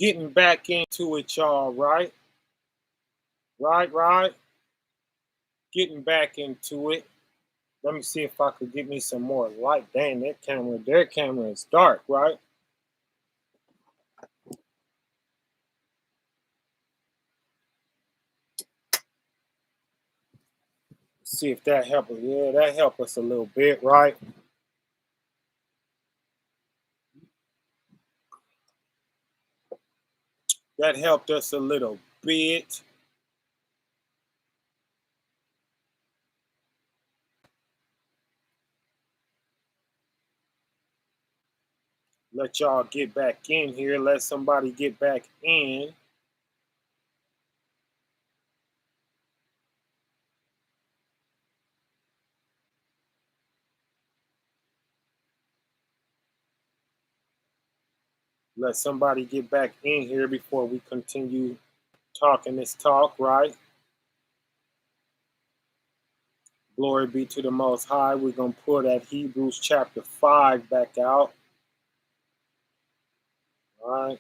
Getting back into it, y'all, right? Right. Getting back into it. Let me see if I could get me some more light. Dang, their camera is dark, right? See if that helps us. Yeah, that helped us a little bit, right? That helped us a little bit. Let y'all get back in here. Let somebody get back in. Let somebody get back in here before we continue talking this talk, right? Glory be to the Most High. We're going to pull that Hebrews chapter 5 back out. All right.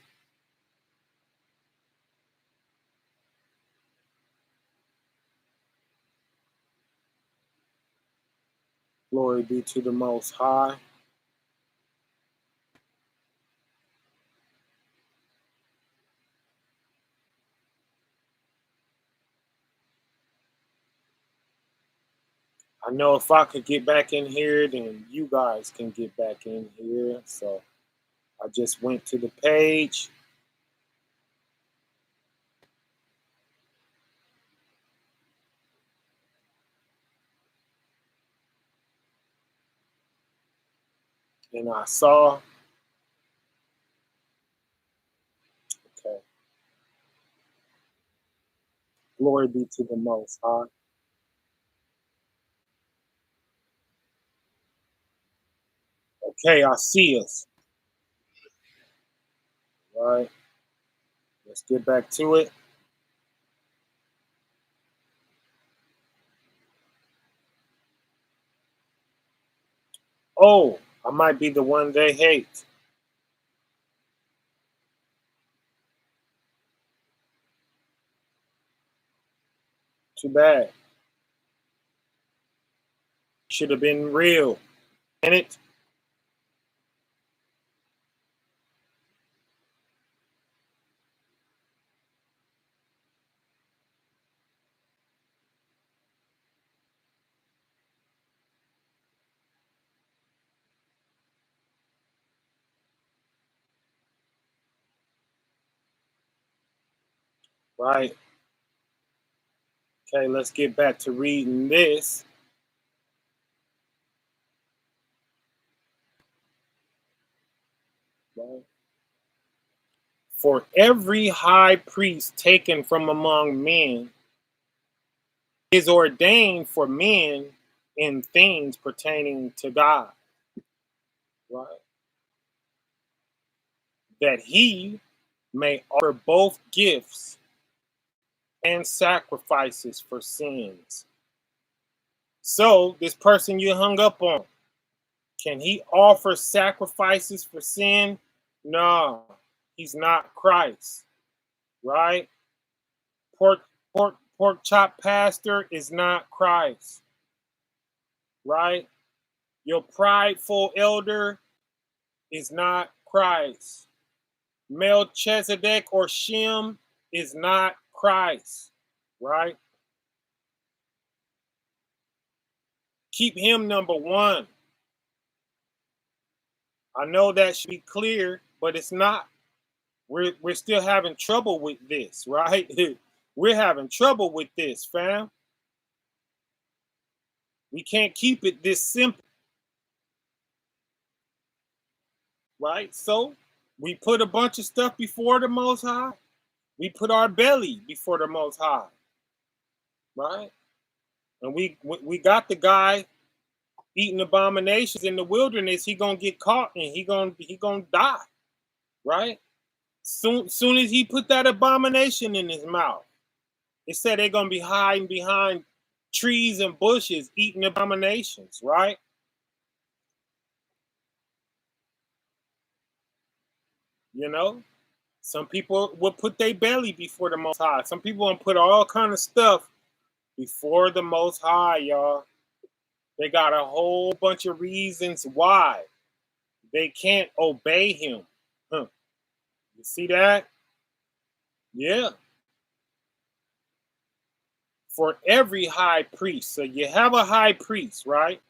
Glory be to the Most High. I know if I could get back in here, then you guys can get back in here. So I just went to the page. And I saw, okay, glory be to the Most High. Okay, I see us. All right, let's get back to it. Oh, I might be the one they hate. Too bad. Should have been real. And it, right? Okay, let's get back to reading this. Right? For every high priest taken from among men is ordained for men in things pertaining to God, right? That he may offer both gifts and sacrifices for sins. So, this person you hung up on, can he offer sacrifices for sin? No, he's not Christ, right? Pork chop pastor is not Christ, right? Your prideful elder is not Christ. Melchizedek or Shem is not Christ, right? Keep him number one. I know that should be clear, but it's not. We're still having trouble with this, right? We're having trouble with this, fam. We can't keep it this simple, right? So we put a bunch of stuff before the Most High. We put our belly before the Most High, right? And we got the guy eating abominations in the wilderness. He gonna get caught and he gonna die, right? Soon as he put that abomination in his mouth, it said they're gonna be hiding behind trees and bushes eating abominations, right? You know, Some people will put their belly before the Most High. Some people will put all kind of stuff before the Most High, y'all. They got a whole bunch of reasons why they can't obey him. Huh. You see that? Yeah. For every high priest. So you have a high priest, right?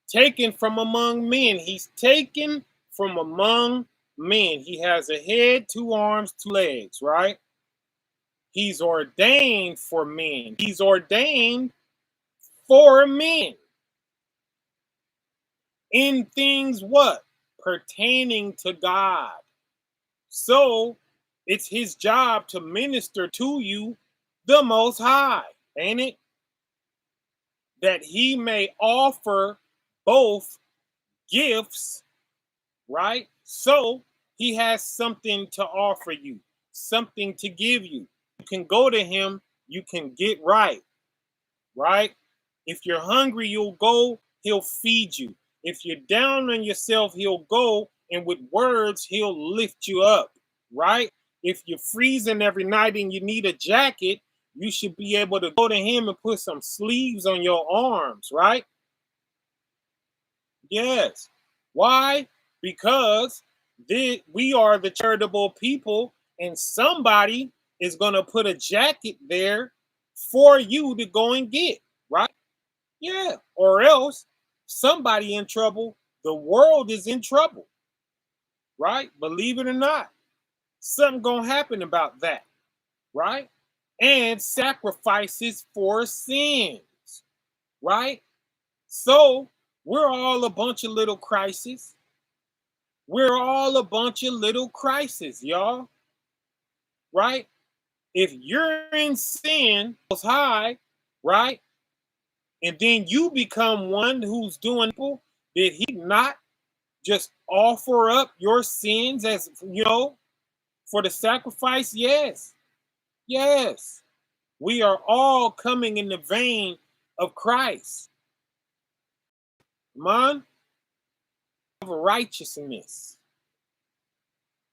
Taken from among men. He's taken from among men. He has a head, 2 arms, 2 legs, right? He's ordained for men. He's ordained for men. In things what? Pertaining to God. So it's his job to minister to you the Most High, ain't it? That he may offer both gifts, right? So he has something to offer you, something to give you. You can go to him, you can get right, right? If you're hungry, you'll go, he'll feed you. If you're down on yourself, he'll go, and with words, he'll lift you up, right? If you're freezing every night and you need a jacket, you should be able to go to him and put some sleeves on your arms, right? Yes. Why? Because we are the charitable people, and somebody is going to put a jacket there for you to go and get, right? Yeah. Or else somebody in trouble, the world is in trouble, right? Believe it or not, something going to happen about that, right? And sacrifices for sins, right? So we're all a bunch of little crises. We're all a bunch of little crises, y'all. Right? If you're in sin, Most High, right? And then you become one who's doing evil, did he not just offer up your sins as for the sacrifice? Yes. Yes. We are all coming in the vein of Christ. Man, of righteousness.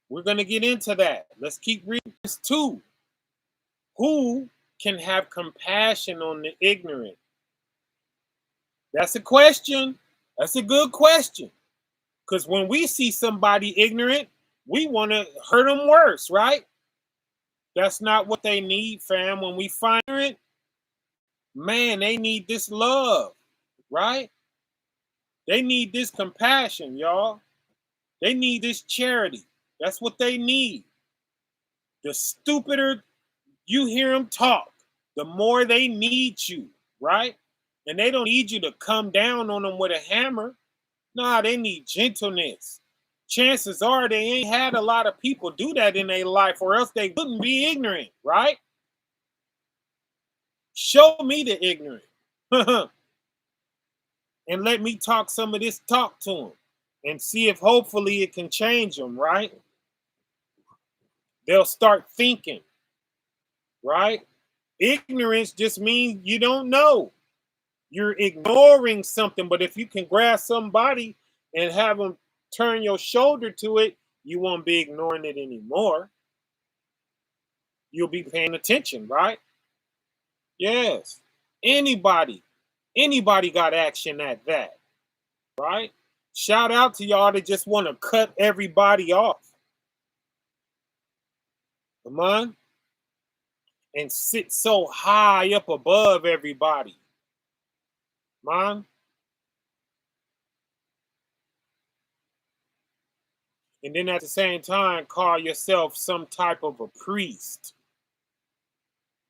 We're going to get into that. Let's keep reading this too. Who can have compassion on the ignorant? That's a question. That's a good question. Because when we see somebody ignorant, we want to hurt them worse, right? That's not what they need, fam. When we find it, man, they need this love, right? They need this compassion, y'all. They need this charity. That's what they need. The stupider you hear them talk, the more they need you, right? And they don't need you to come down on them with a hammer. Nah, they need gentleness. Chances are they ain't had a lot of people do that in their life, or else they wouldn't be ignorant, right? Show me the ignorant. And let me talk some of this talk to them and see if hopefully it can change them, right? They'll start thinking, right? Ignorance just means you don't know. You're ignoring something, but if you can grab somebody and have them turn your shoulder to it, you won't be ignoring it anymore. You'll be paying attention, right? Yes. Anybody got action at that, right? Shout out to y'all that just want to cut everybody off. Come on. And sit so high up above everybody. Man. And then at the same time, call yourself some type of a priest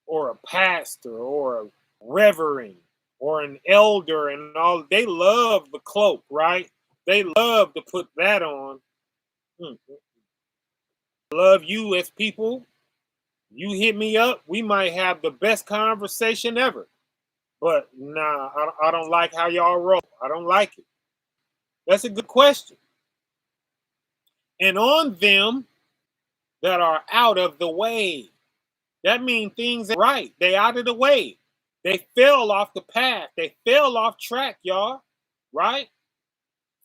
or a pastor or a reverend or an elder and all. They love the cloak, right? They love to put that on. Love you as people. You hit me up, we might have the best conversation ever. But nah, I don't like how y'all roll. I don't like it. That's a good question. And on them that are out of the way. That means things are right. They out of the way. They fell off the path. They fell off track, y'all. Right?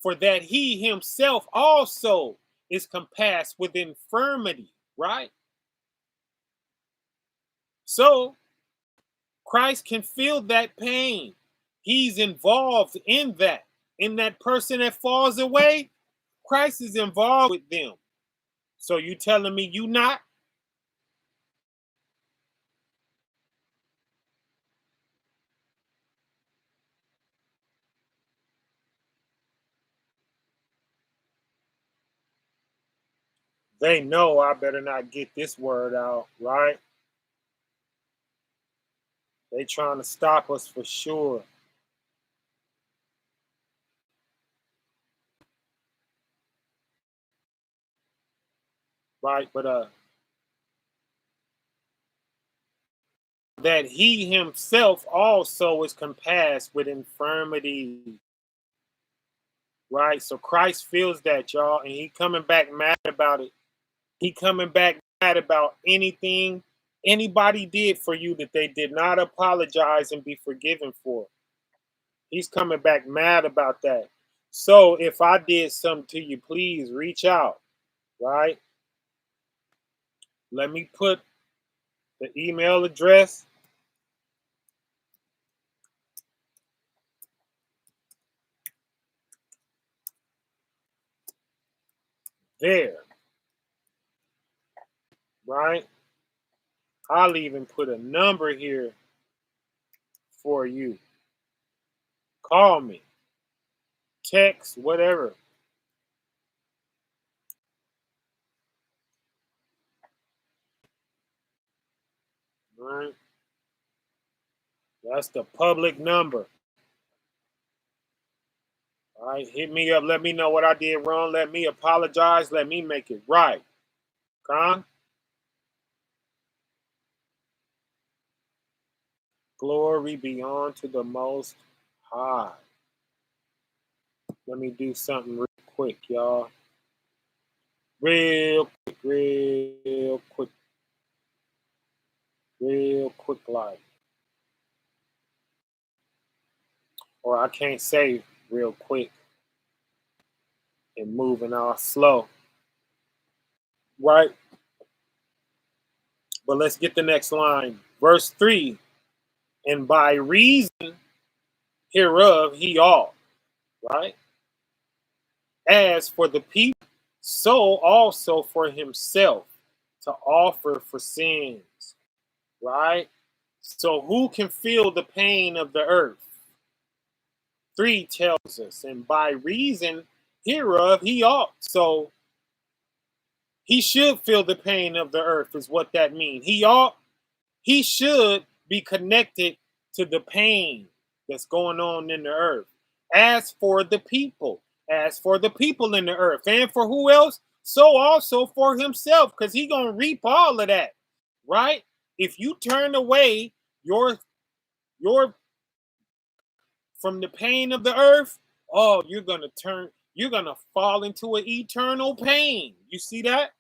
For that he himself also is compassed with infirmity. Right? So Christ can feel that pain. He's involved in that person that falls away. Christ is involved with them. So you telling me you not? They know I better not get this word out, right? They trying to stop us for sure. Right? But that he himself also is compassed with infirmity. Right? So Christ feels that, y'all, and he coming back mad about it. He coming back mad about anything anybody did for you that they did not apologize and be forgiven for. He's coming back mad about that. So if I did something to you, please reach out, right? Let me put the email address there, right? I'll even put a number here for you. Call me, text, whatever. Right? That's the public number. All right, hit me up. Let me know what I did wrong. Let me apologize. Let me make it right. Con, glory be unto the Most High. Let me do something real quick, y'all. Real quick, like. Or I can't say real quick and moving all slow. Right? But let's get the next line. Verse 3, and by reason hereof he ought, right? As for the people, so also for himself to offer for sins, right? So who can feel the pain of the earth? 3 tells us, and by reason hereof he ought. So he should feel the pain of the earth, is what that means. He should be connected to the pain that's going on in the earth. As for the people, in the earth, and for who else? So also for himself, because he gonna reap all of that, right? If you turn away your from the pain of the earth, oh, you're gonna fall into an eternal pain. You see that?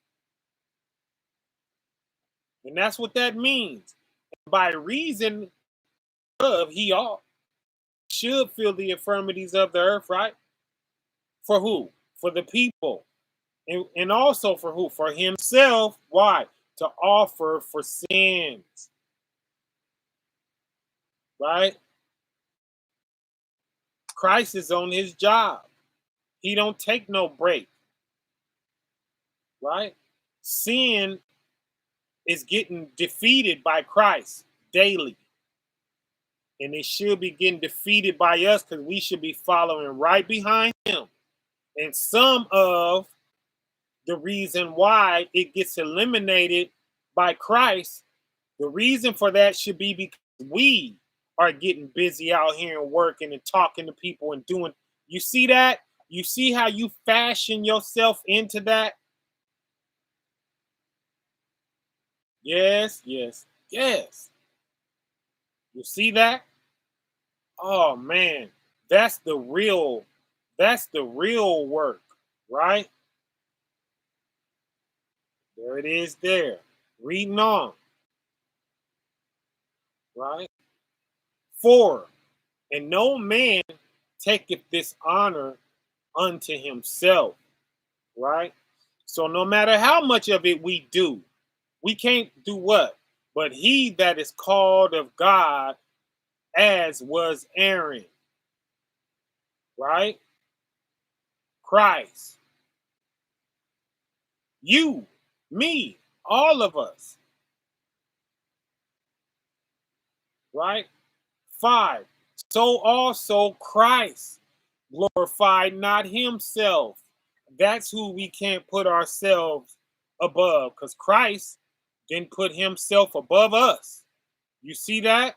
And that's what that means. By reason of he ought should feel the infirmities of the earth, right? For who? For the people. And also for who? For himself. Why? To offer for sins. Right? Christ is on his job. He don't take no break. Right? Sin is getting defeated by Christ daily. And it should be getting defeated by us because we should be following right behind him. And some of the reason why it gets eliminated by Christ, the reason for that should be because we are getting busy out here and working and talking to people and doing. You see that? You see how you fashion yourself into that? Yes, yes, yes. You see that? Oh man, that's the real that's the real work, right? There it is there. Reading on, right? 4. And no man taketh this honor unto himself, right? So no matter how much of it we do, we can't do what? but he that is called of God, as was Aaron, right? Christ, you, me, all of us, right? 5. So also Christ glorified not himself. That's who we can't put ourselves above, because Christ didn't put himself above us. You see that?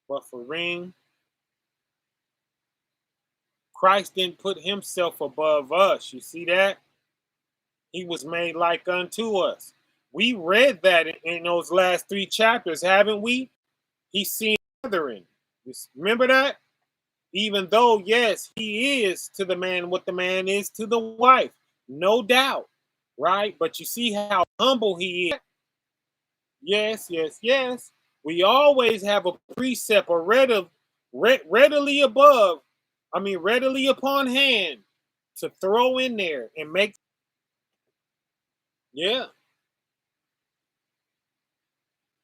But for ring, Christ didn't put himself above us. You see that? He was made like unto us. We read that in those last 3 chapters, haven't we? He's seen brethren. Remember that? Even though, yes, he is to the man what the man is to the wife, no doubt, right? But you see how humble he is. Yes, yes, yes. We always have a precept or readily above, readily upon hand to throw in there and make, yeah,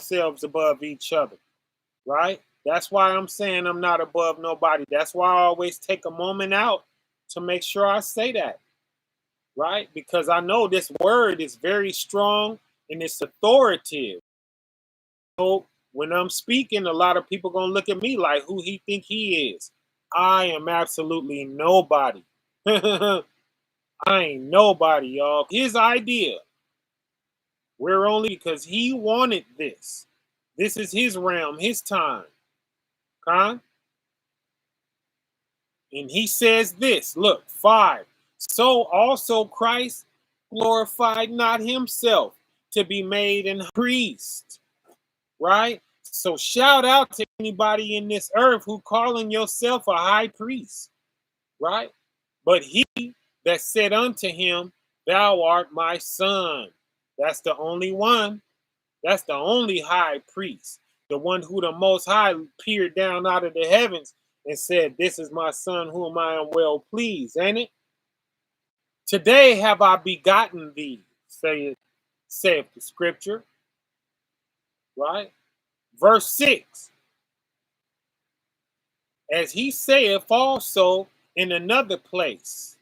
ourselves above each other, right? That's why I'm saying I'm not above nobody. That's why I always take a moment out to make sure I say that, right? Because I know this word is very strong and it's authoritative. So when I'm speaking, a lot of people gonna look at me like who he think he is. I am absolutely nobody. I ain't nobody, y'all. His idea. We're only because he wanted this. This is his realm, his time. Okay? And he says this, look, 5. So also Christ glorified not himself to be made an priest, right? So shout out to anybody in this earth who calling yourself a high priest, right? But he that said unto him, thou art my son. That's the only one. That's the only high priest. The one who the Most High peered down out of the heavens and said, this is my son whom I am well pleased, ain't it? Today have I begotten thee, saith the scripture, right? Verse 6, as he saith also in another place,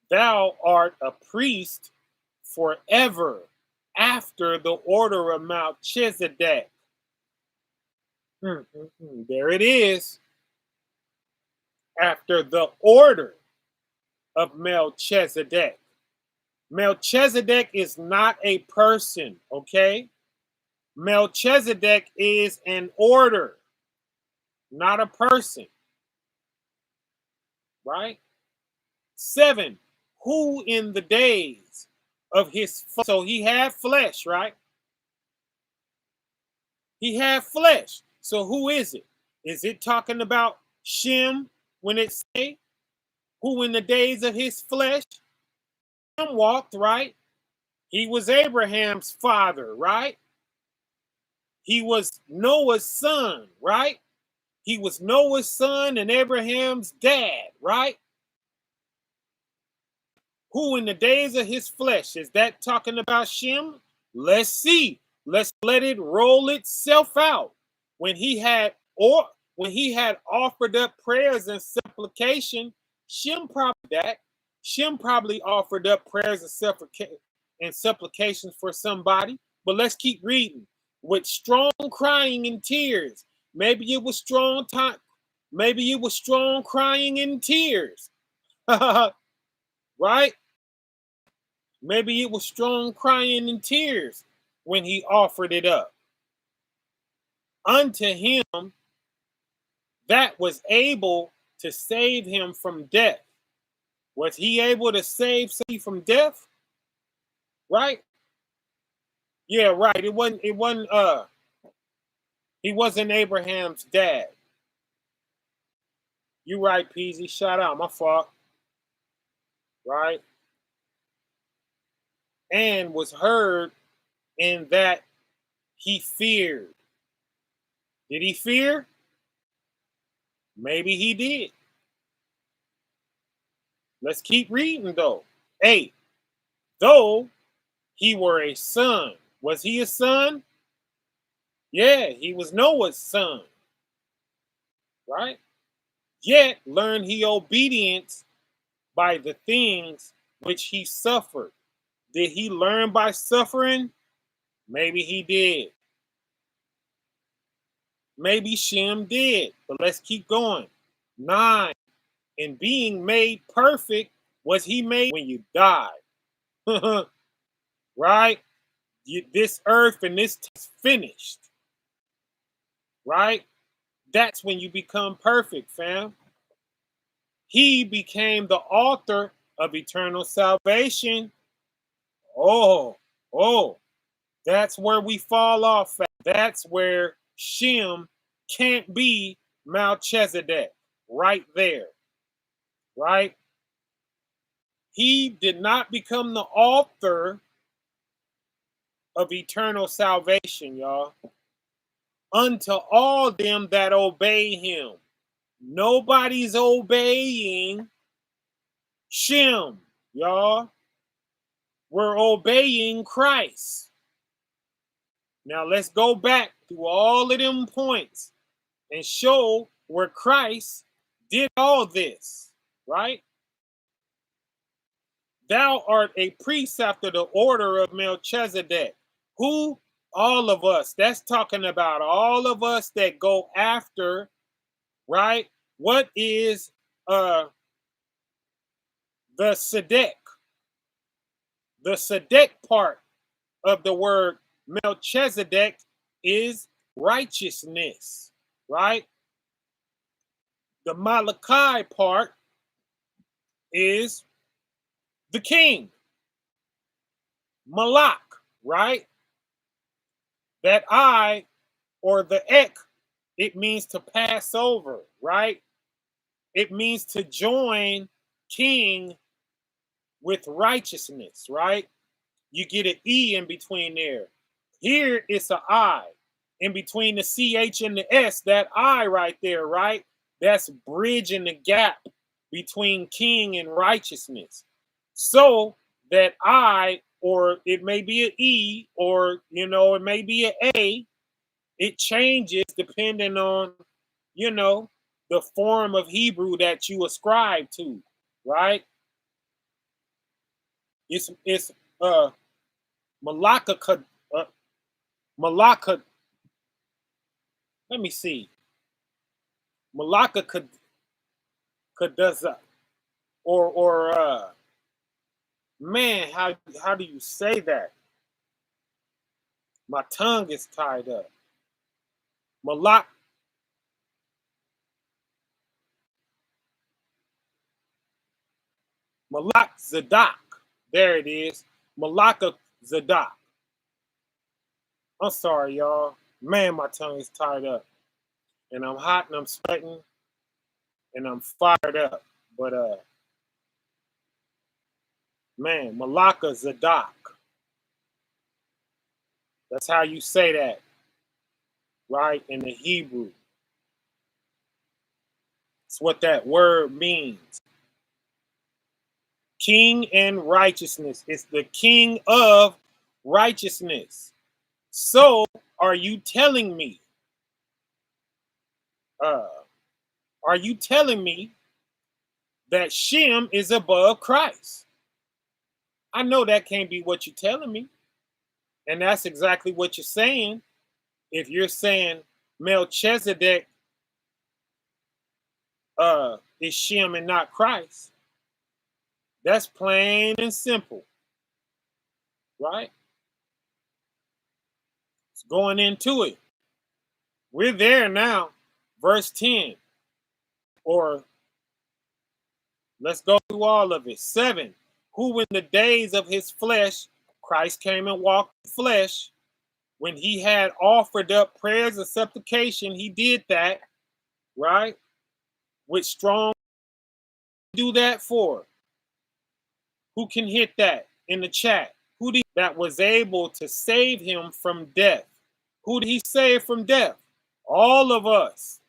thou art a priest forever after the order of Melchizedek. There it is. After the order of Melchizedek. Melchizedek is not a person, okay? Melchizedek is an order, not a person, right? 7, who in the days of his, so he had flesh, right? He had flesh. So who is it? Is it talking about Shem when it say, who in the days of his flesh? Shem walked, right? He was Abraham's father, right? He was Noah's son, right? He was Noah's son and Abraham's dad, right? Who in the days of his flesh, is that talking about Shem? Let's see. Let's let it roll itself out. When he had offered up prayers and supplication, Shem probably offered up prayers and supplications for somebody. But let's keep reading. With strong crying and tears. Maybe it was strong crying and tears. Right? Maybe it was strong crying and tears when he offered it up. Unto him that was able to save him from death. Was he able to save somebody from death? Right? Yeah, right. He wasn't Abraham's dad. You right, Peasy. Shout out. My fault. Right? And was heard in that he feared. Did he fear? Maybe he did. Let's keep reading though. 8. Though he were a son. Was he a son? Yeah, he was Noah's son, right? Yet learned he obedience by the things which he suffered. Did he learn by suffering? Maybe he did. Maybe Shem did. But let's keep going. 9. In being made perfect, was he made when you died? Right? This earth and this is finished. Right? That's when you become perfect, fam. He became the author of eternal salvation. Oh, oh, that's where we fall off at. That's where Shem can't be Melchizedek. Right there. Right? He did not become the author of eternal salvation, y'all. Unto all them that obey him. Nobody's obeying Shem, y'all. We're obeying Christ. Now let's go back through all of them points and show where Christ did all this, right? Thou art a priest after the order of Melchizedek. Who? All of us. That's talking about all of us that go after, right? What is the Sedek? The Sedek part of the word Melchizedek is righteousness, right? The Malachi part is the king, Malak, right? That I or the ek, it means to pass over, right? It means to join king with righteousness, right? You get an E in between there. Here it's an I. In between the CH and the S, that I right there, right? That's bridging the gap between king and righteousness. So that I, or it may be an E, or, it may be an A, it changes depending on, the form of Hebrew that you ascribe to, right? It's Malaka, Malaka. Let me see. Malaka Kadaza, or man, how do you say that? My tongue is tied up. Malak Zadok. There it is. Malaka Zadok. I'm sorry, y'all. Man, my tongue is tied up. And I'm hot and I'm sweating and I'm fired up. But man, Malaka Zadok. That's how you say that, right? In the Hebrew. It's what that word means. King and righteousness. It's the king of righteousness. So, are you telling me? Are you telling me that Shem is above Christ? I know that can't be what you're telling me. And that's exactly what you're saying. If you're saying Melchizedek is Shem and not Christ, that's plain and simple, right? It's going into it. We're there now. Verse 10. Or let's go through all of it. 7. Who in the days of his flesh, Christ came and walked the flesh. When he had offered up prayers of supplication, he did that, right? With strong do that for. Who can hit that in the chat? Who did that was able to save him from death? Who did he save from death? All of us.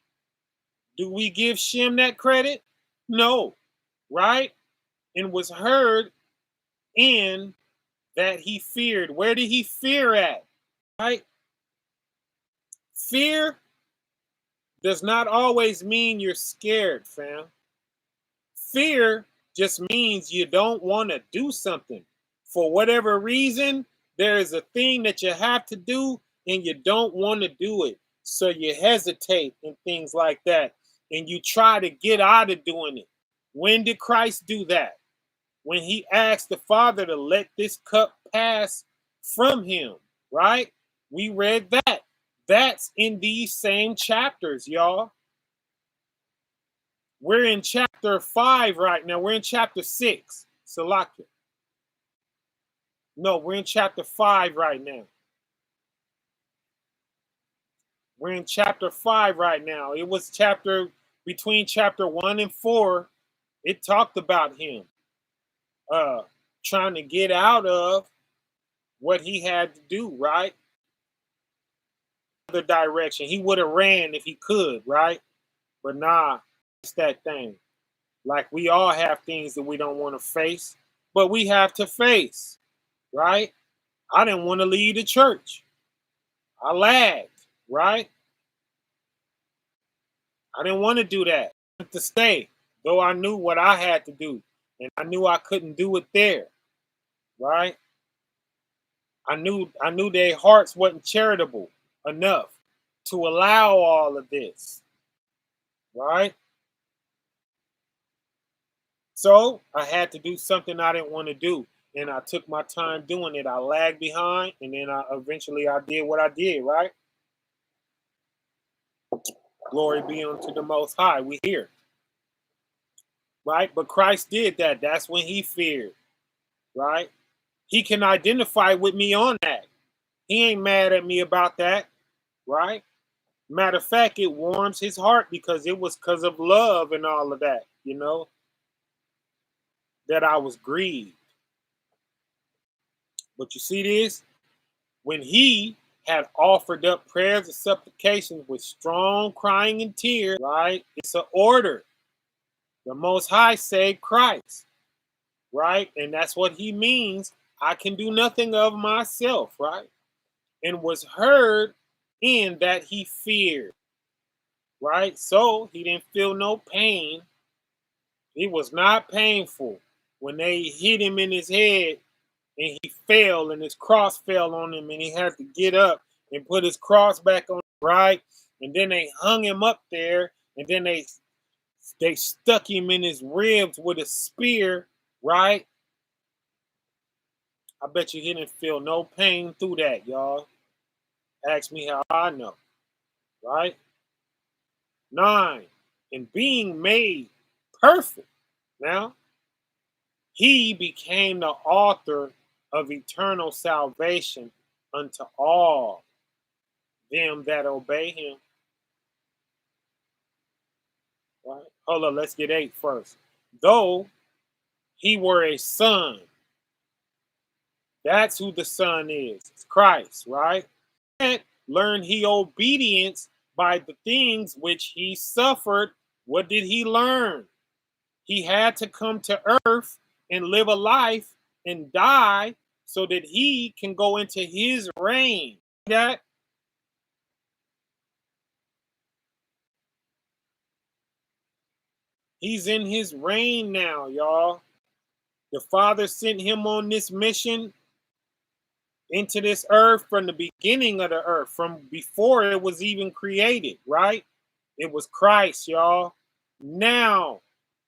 Do we give Shem that credit? No, right? And was heard in that he feared. Where did he fear at? Right? Fear does not always mean you're scared, fam. Fear just means you don't want to do something. For whatever reason, there is a thing that you have to do and you don't want to do it. So you hesitate and things like that. And you try to get out of doing it. When did Christ do that? When he asked the Father to let this cup pass from him, right? We read that. That's in these same chapters, y'all. We're in chapter 5 right now. We're in chapter 6. Salakia. No, we're in chapter 5 right now. We're in chapter 5 right now. It was between chapter 1 and 4. It talked about him trying to get out of what he had to do, right? The direction. He would have ran if he could, right? But nah, it's that thing. Like we all have things that we don't want to face, but we have to face, right? I didn't want to leave the church. I lagged, right? I didn't want to do that. I wanted to stay, though I knew what I had to do, and I knew I couldn't do it there, right? I knew their hearts wasn't charitable enough to allow all of this, right? So I had to do something I didn't want to do, and I took my time doing it. I lagged behind, and then I did what I did, right? Glory be unto the Most High. We here, right? But Christ did that. That's when he feared, right? He can identify with me on that. He ain't mad at me about that, right? Matter of fact, it warms his heart because it was because of love and all of that, that I was grieved. But you see this? When he had offered up prayers and supplications with strong crying and tears, right? It's an order. The Most High saved Christ, right? And that's what he means. I can do nothing of myself, right? And was heard in that he feared, right? So he didn't feel no pain. It was not painful when they hit him in his head and he fell and his cross fell on him and he had to get up and put his cross back on, right? And then they hung him up there and then they stuck him in his ribs with a spear, right? I bet you he didn't feel no pain through that, y'all. Ask me how I know, right? 9, and being made perfect. Now, he became the author of eternal salvation unto all them that obey him. Right? Hold on, let's get 8 first. Though he were a son, that's who the son is. It's Christ, right? And learn he obedience by the things which he suffered. What did he learn? He had to come to earth and live a life and die so that he can go into his reign. That he's in his reign now, y'all. The Father sent him on this mission into this earth from the beginning of the earth, from before it was even created, right? It was Christ, y'all. Now,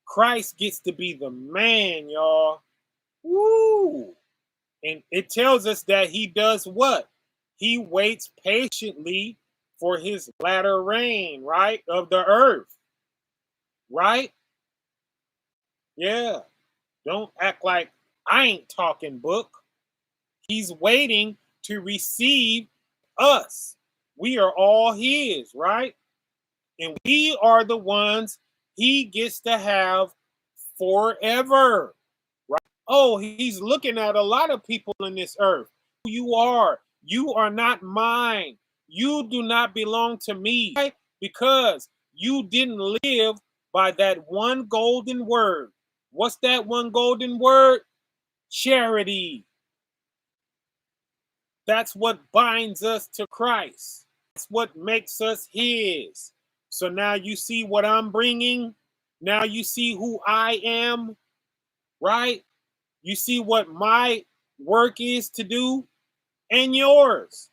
Christ gets to be the man, y'all. Woo! And it tells us that he does what? He waits patiently for his latter reign, right? Of the earth, right? Yeah. Don't act like I ain't talking book. He's waiting to receive us. We are all his, right? And we are the ones he gets to have forever, right? Oh, he's looking at a lot of people in this earth. You are not mine. You do not belong to me, right? Because you didn't live by that one golden word. What's that one golden word? Charity. That's what binds us to Christ. That's what makes us his. So now you see what I'm bringing. Now you see who I am, right? You see what my work is to do and yours.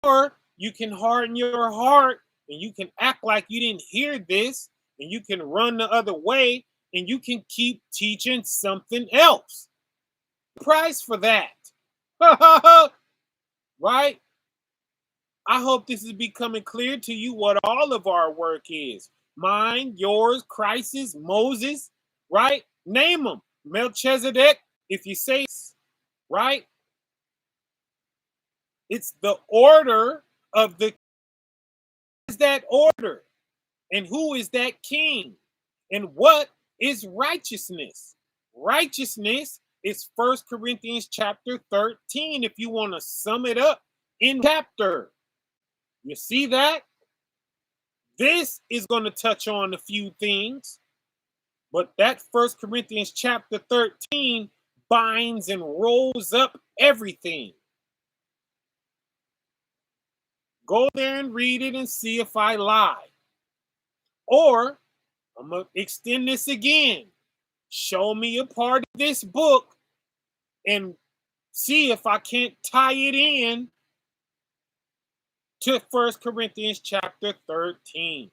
Or you can harden your heart and you can act like you didn't hear this and you can run the other way and you can keep teaching something else. Price for that. Right? I hope this is becoming clear to you what all of our work is. Mine, yours, Christ's, Moses, right? Name them. Melchizedek, if you say, right? It's the order of the is that order, and who is that king, and what is righteousness? Righteousness is First Corinthians chapter 13. If you want to sum it up in chapter, you see that this is going to touch on a few things, but that First Corinthians chapter 13 binds and rolls up everything. Go there and read it and see if I lie. Or I'm going to extend this again. Show me a part of this book and see if I can't tie it in to First Corinthians chapter 13.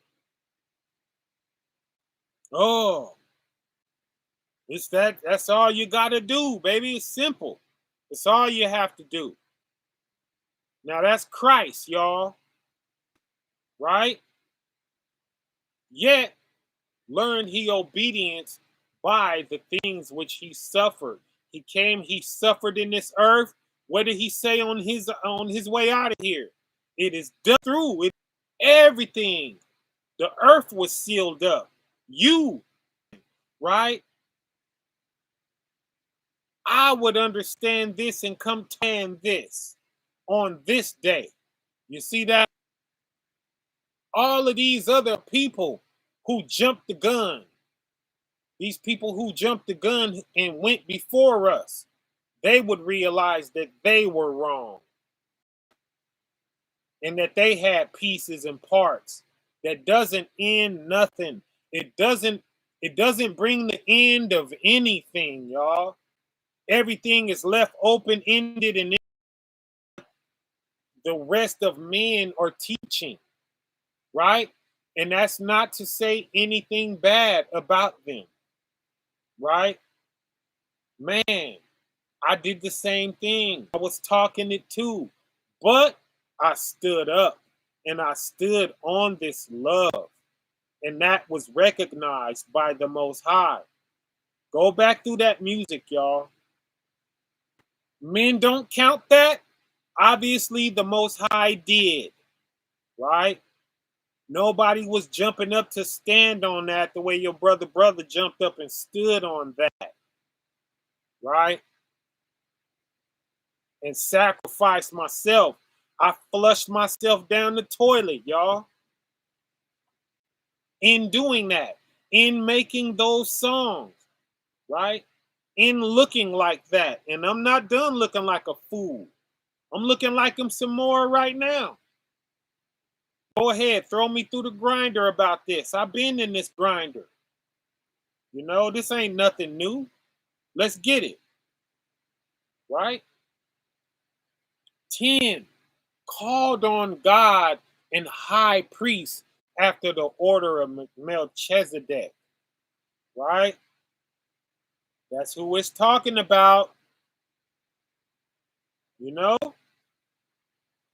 Oh, that's all you got to do, baby. It's simple. It's all you have to do. Now that's Christ, y'all. Right? Yet learned he obedience by the things which he suffered. He came, he suffered in this earth. What did he say on his way out of here? It is done through with everything. The earth was sealed up. You, right? I would understand this and come to this on this day. You see that? All of these other people who jumped the gun, these people who jumped the gun and went before us, they would realize that they were wrong and that they had pieces and parts. That doesn't end nothing. It doesn't bring the end of anything, y'all. Everything is left open-ended, and the rest of men are teaching, right? And that's not to say anything bad about them, right? Man, I did the same thing. I was talking it too, but I stood up and I stood on this love, and that was recognized by the Most High. Go back through that music, y'all. Men don't count that. Obviously, the Most High did, right? Nobody was jumping up to stand on that the way your brother jumped up and stood on that, right? And sacrificed myself. I flushed myself down the toilet, y'all. In doing that, in making those songs, right? In looking like that. And I'm not done looking like a fool. I'm looking like him some more right now. Go ahead, throw me through the grinder about this. I've been in this grinder. You know, this ain't nothing new. Let's get it. Right? 10. Called on God and high priest after the order of Melchizedek. Right? That's who it's talking about. You know?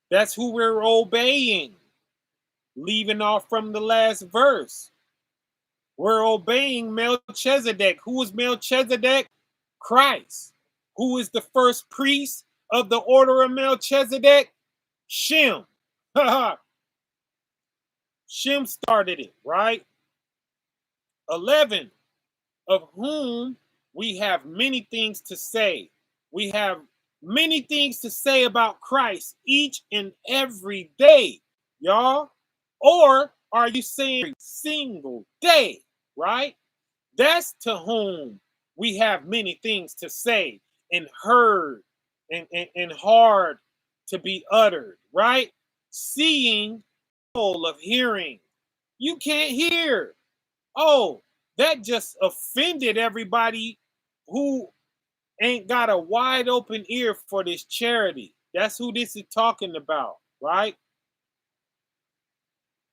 That's who we're obeying. Leaving off from the last verse. We're obeying Melchizedek. Who is Melchizedek? Christ. Who is the first priest of the order of Melchizedek? Shem. Shem started it, right? 11. Of whom we have many things to say. We have many things to say about Christ each and every day, y'all. Or are you saying every single day, right? That's to whom we have many things to say and heard and hard to be uttered, right? Seeing, full of hearing. You can't hear. Oh, that just offended everybody who ain't got a wide open ear for this charity. That's who this is talking about, right?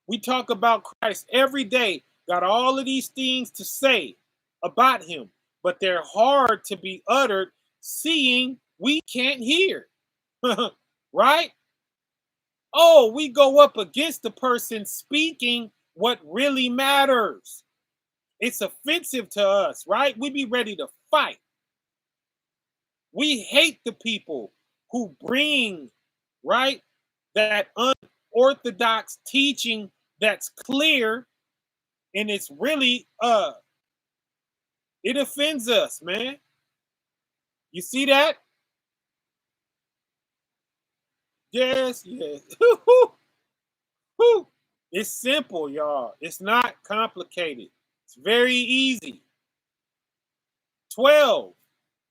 We talk about Christ every day, got all of these things to say about him, but they're hard to be uttered, seeing we can't hear, right? Oh, we go up against the person speaking what really matters. It's offensive to us, right? We be ready to fight. We hate the people who bring, right, that unorthodox teaching that's clear, and it's really it offends us, man. You see that? Yes, yes. It's simple, y'all. It's not complicated. It's very easy. 12.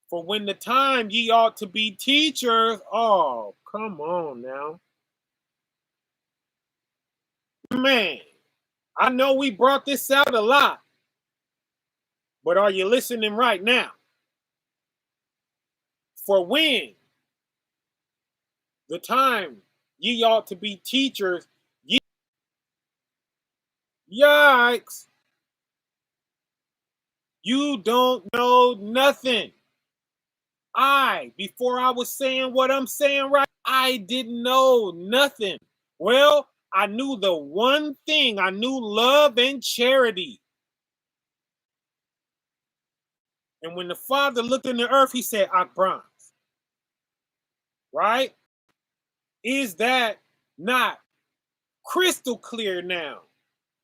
For when the time ye ought to be teachers. Oh, come on now. Man, I know we brought this out a lot, but are you listening right now? For when the time ye ought to be teachers, ye, yikes, you don't know nothing. Before I was saying what I'm saying right, I didn't know nothing. Well, I knew the one thing. I knew love and charity. And when the Father looked in the earth, he said, Akbran. Right? Is that not crystal clear now?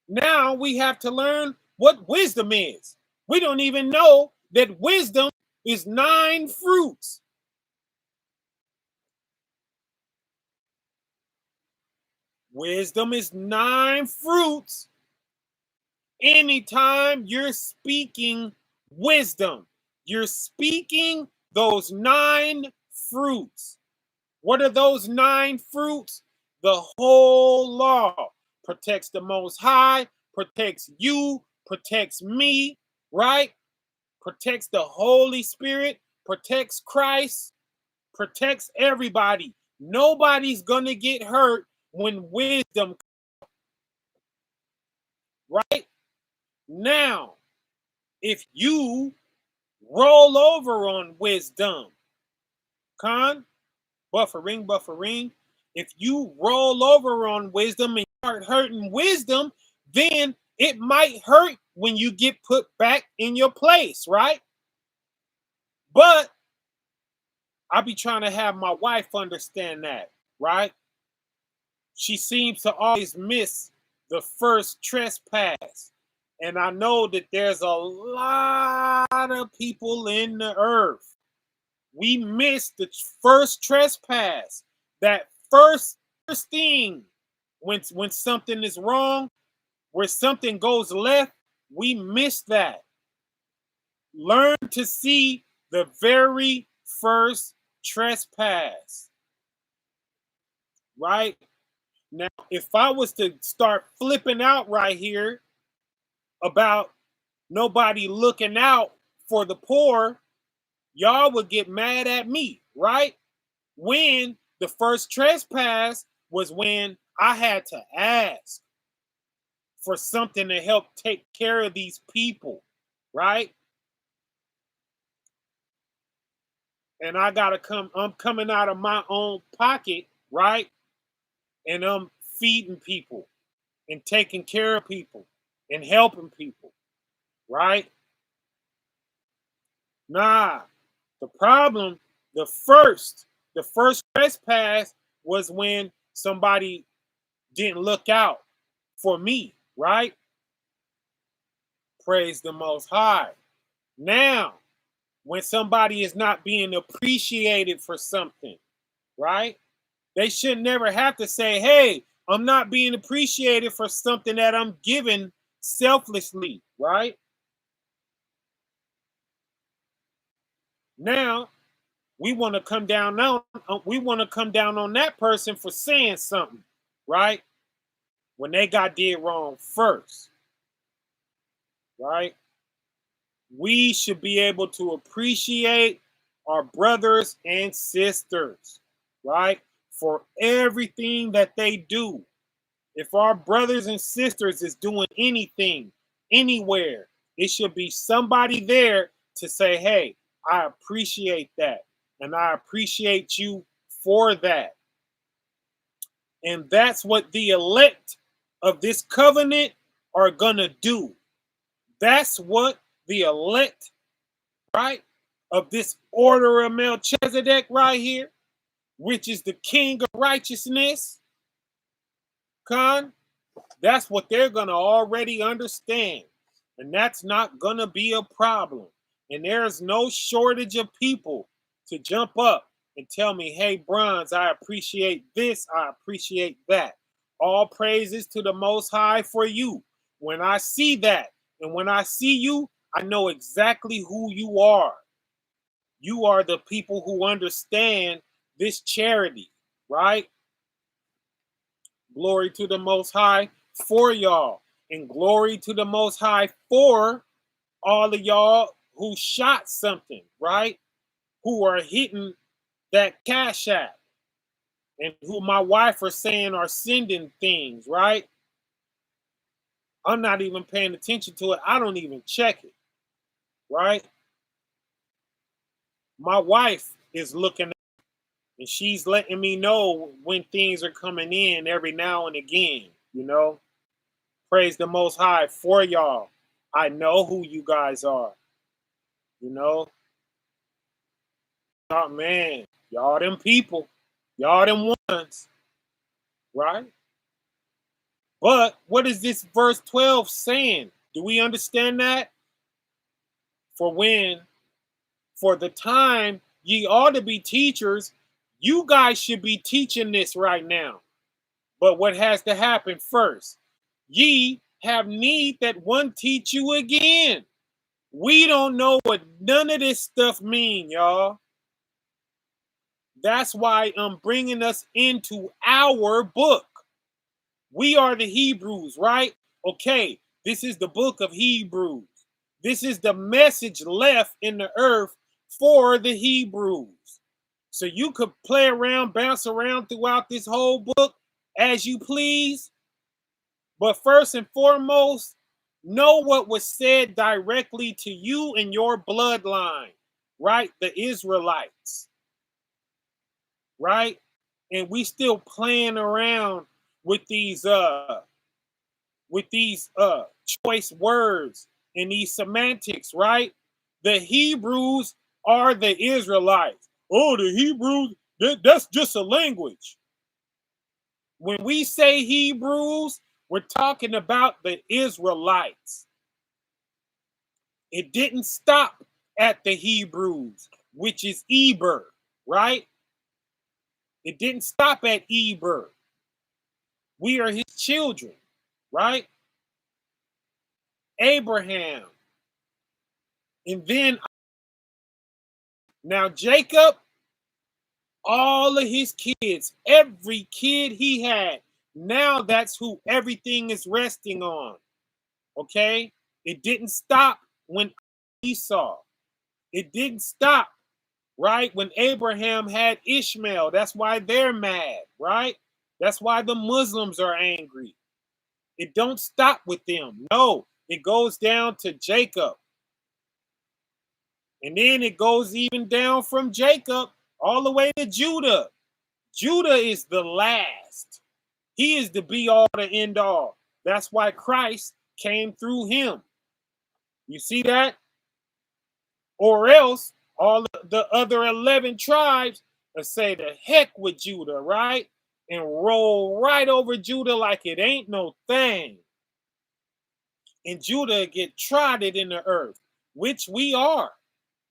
Now we have to learn what wisdom is. We don't even know that wisdom is 9 fruits. Wisdom is 9 fruits. Anytime you're speaking wisdom, you're speaking those 9 fruits. What are those 9 fruits? The whole law protects the Most High, protects you, protects me, right? Protects the Holy Spirit, protects Christ, protects everybody. Nobody's going to get hurt when wisdom, right? Now, if you roll over on wisdom, buffering, if you roll over on wisdom and start hurting wisdom, then it might hurt when you get put back in your place, right? But I be trying to have my wife understand that, right? She seems to always miss the first trespass. And I know that there's a lot of people in the earth. We miss the first trespass. That first thing when something is wrong, where something goes left, we miss that. Learn to see the very first trespass. Right? Now, if I was to start flipping out right here about nobody looking out for the poor, y'all would get mad at me, right? When the first trespass was when I had to ask for something to help take care of these people, right? And I'm coming out of my own pocket, right? And I'm feeding people and taking care of people and helping people, right? Nah, the problem, the first trespass was when somebody didn't look out for me, right? Praise the Most High. Now, when somebody is not being appreciated for something, right? They should never have to say, hey, I'm not being appreciated for something that I'm given selflessly, right? Now, we want to come down on that person for saying something, right? When they got did wrong first, right? We should be able to appreciate our brothers and sisters, right? For everything that they do. If our brothers and sisters is doing anything, anywhere, it should be somebody there to say, hey, I appreciate that. And I appreciate you for that. And that's what the elect of this covenant are going to do. That's what the elect, right, of this order of Melchizedek right here, which is the king of righteousness, that's what they're going to already understand. And that's not going to be a problem. And there's no shortage of people to jump up and tell me, hey, Bronze, I appreciate this. I appreciate that. All praises to the Most High for you. When I see that, and when I see you, I know exactly who you are. You are the people who understand this charity, right? Glory to the Most High for y'all. And glory to the Most High for all of y'all who shot something, right? Who are hitting that Cash App. And who my wife are saying are sending things, right? I'm not even paying attention to it. I don't even check it, right? My wife is looking, and she's letting me know when things are coming in every now and again, you know? Praise the Most High for y'all. I know who you guys are, you know? Oh, man, y'all them people. Y'all them ones, right? But what is this verse 12 saying? Do we understand that? For the time ye ought to be teachers, you guys should be teaching this right now. But what has to happen first? Ye have need that one teach you again. We don't know what none of this stuff mean, y'all. That's why I'm bringing us into our book. We are the Hebrews, right? Okay, this is the book of Hebrews. This is the message left in the earth for the Hebrews. So you could play around, bounce around throughout this whole book as you please. But first and foremost, know what was said directly to you and your bloodline, right? The Israelites, right? And we still playing around with these choice words and these semantics, right? The Hebrews are the Israelites. Oh, the Hebrews, that's just a language. When we say Hebrews, we're talking about the Israelites. It didn't stop at the Hebrews, which is Eber, right? It didn't stop at Eber. We are his children, right? Abraham. And then now Jacob, all of his kids, every kid he had, now that's who everything is resting on. Okay? It didn't stop when Esau. It didn't stop, right? When Abraham had Ishmael. That's why they're mad, right? That's why the Muslims are angry. It don't stop with them. No, it goes down to Jacob. And then it goes even down from Jacob all the way to Judah. Judah is the last. He is the be all, the end all. That's why Christ came through him. You see that? Or else all the other 11 tribes will say the heck with Judah, right? And roll right over Judah like it ain't no thing. And Judah get trodden in the earth, which we are.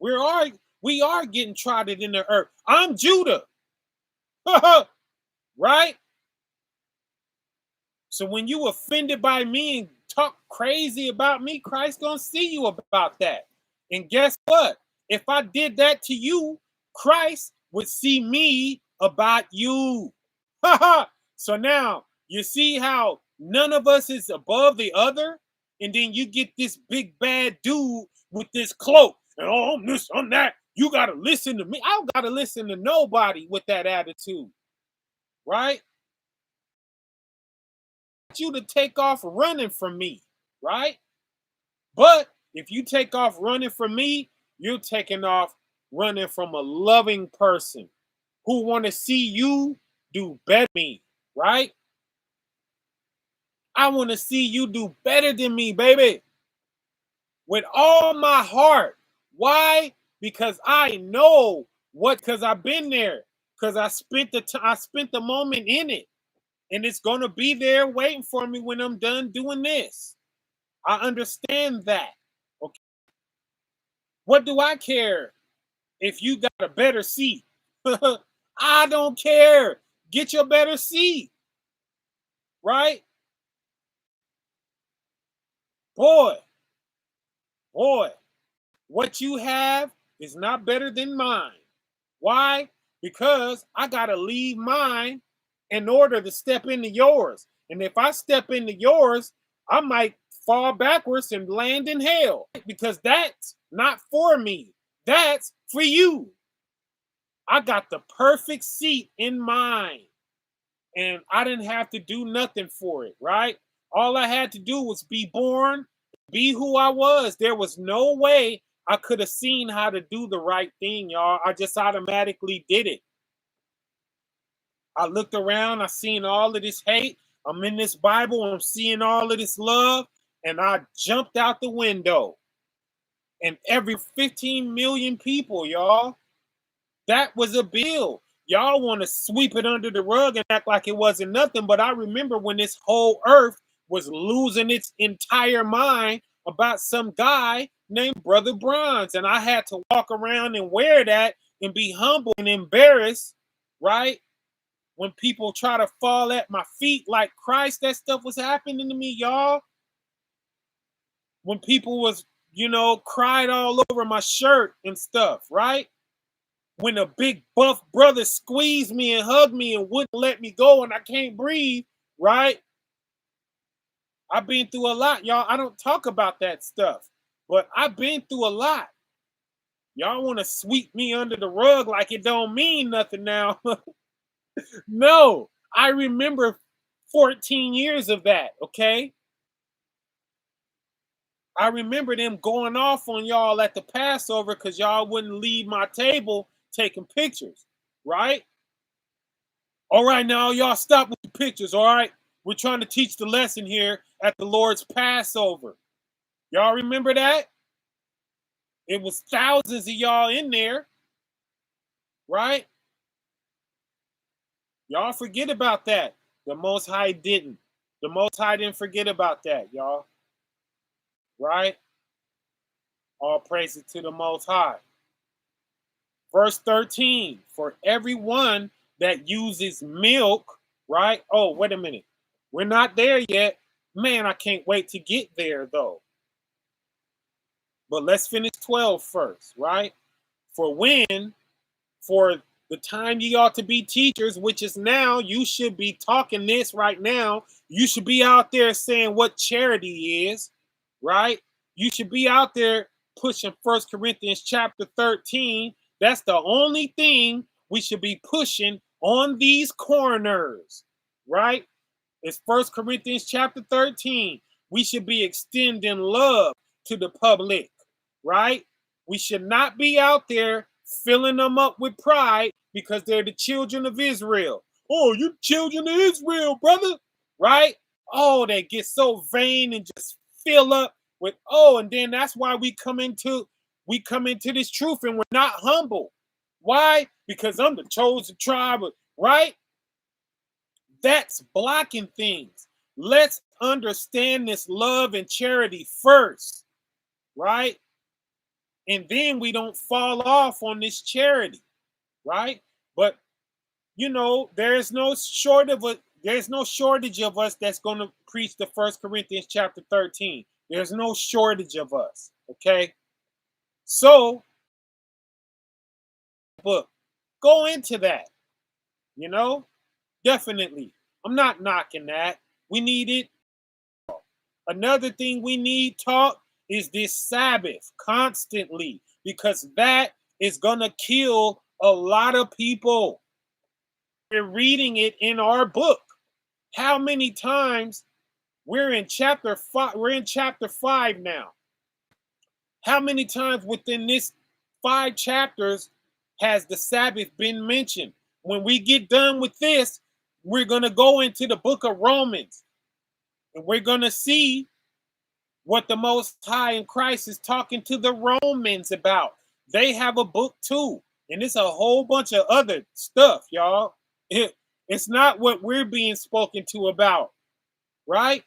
We are getting trodden in the earth. I'm Judah. Right? So when you offended by me and talk crazy about me, Christ gonna see you about that. And guess what? If I did that to you, Christ would see me about you. So now you see how none of us is above the other, and then you get this big bad dude with this cloak and oh, I'm this, I'm that. You gotta listen to me. I don't gotta listen to nobody with that attitude, right? You to take off running from me, right? But if you take off running from me, you're taking off running from a loving person who want to see you do better than me, right? I want to see you do better than me, baby, with all my heart. Why? Because I know what. Because I've been there. Because I spent the moment in it, and it's gonna be there waiting for me when I'm done doing this. I understand that. Okay. What do I care if you got a better seat? I don't care. Get your better seat, right? Boy, boy, what you have is not better than mine. Why? Because I got to leave mine in order to step into yours. And if I step into yours, I might fall backwards and land in hell because that's not for me. That's for you. I got the perfect seat in mind and I didn't have to do nothing for it, right? All I had to do was be born, be who I was. There was no way I could have seen how to do the right thing, y'all. I just automatically did it. I looked around, I seen all of this hate. I'm in this Bible, I'm seeing all of this love, and I jumped out the window. And every 15 million people, y'all, that was a bill. Y'all want to sweep it under the rug and act like it wasn't nothing. But I remember when this whole earth was losing its entire mind about some guy named Brother Bronze. And I had to walk around and wear that and be humble and embarrassed, right? When people try to fall at my feet like Christ, that stuff was happening to me, y'all. When people was, cried all over my shirt and stuff, right? When a big buff brother squeezed me and hugged me and wouldn't let me go and I can't breathe, right? I've been through a lot, y'all. I don't talk about that stuff, but I've been through a lot. Y'all want to sweep me under the rug like it don't mean nothing now. No, I remember 14 years of that, okay? I remember them going off on y'all at the Passover because y'all wouldn't leave my table taking pictures, right? All right, now y'all stop with the pictures, all right? We're trying to teach the lesson here at the Lord's Passover. Y'all remember that? It was thousands of y'all in there, right? Y'all forget about that. The Most High didn't. The Most High didn't forget about that, y'all. Right? All praises to the Most High. Verse 13, for everyone that uses milk, right? Oh, wait a minute. We're not there yet. Man, I can't wait to get there, though. But let's finish 12 first, right? For the time ye ought to be teachers, which is now, you should be talking this right now. You should be out there saying what charity is, right? You should be out there pushing 1 Corinthians chapter 13. That's the only thing we should be pushing on these corners, right? It's 1 Corinthians chapter 13. We should be extending love to the public, right? We should not be out there filling them up with pride because they're the children of Israel. Oh, you children of Israel, brother, right? Oh, they get so vain and just fill up with, and then that's why we come into this truth and we're not humble. Why? Because I'm the chosen tribe, right? That's blocking things. Let's understand this love and charity first, right? And then we don't fall off on this charity, right? But there's no shortage of us that's going to preach the 1 Corinthians chapter 13. There's no shortage of us, okay? So book. Go into that, you know? Definitely. I'm not knocking that. We need it. Another thing we need taught is this Sabbath constantly, because that is going to kill a lot of people. We're reading it in our book. How many times we're in chapter 5, we're in chapter 5 now. How many times within this 5 chapters has the Sabbath been mentioned? When we get done with this, we're going to go into the book of Romans, and we're going to see what the Most High in Christ is talking to the Romans about. They have a book too, and it's a whole bunch of other stuff, y'all. It's not what we're being spoken to about, right?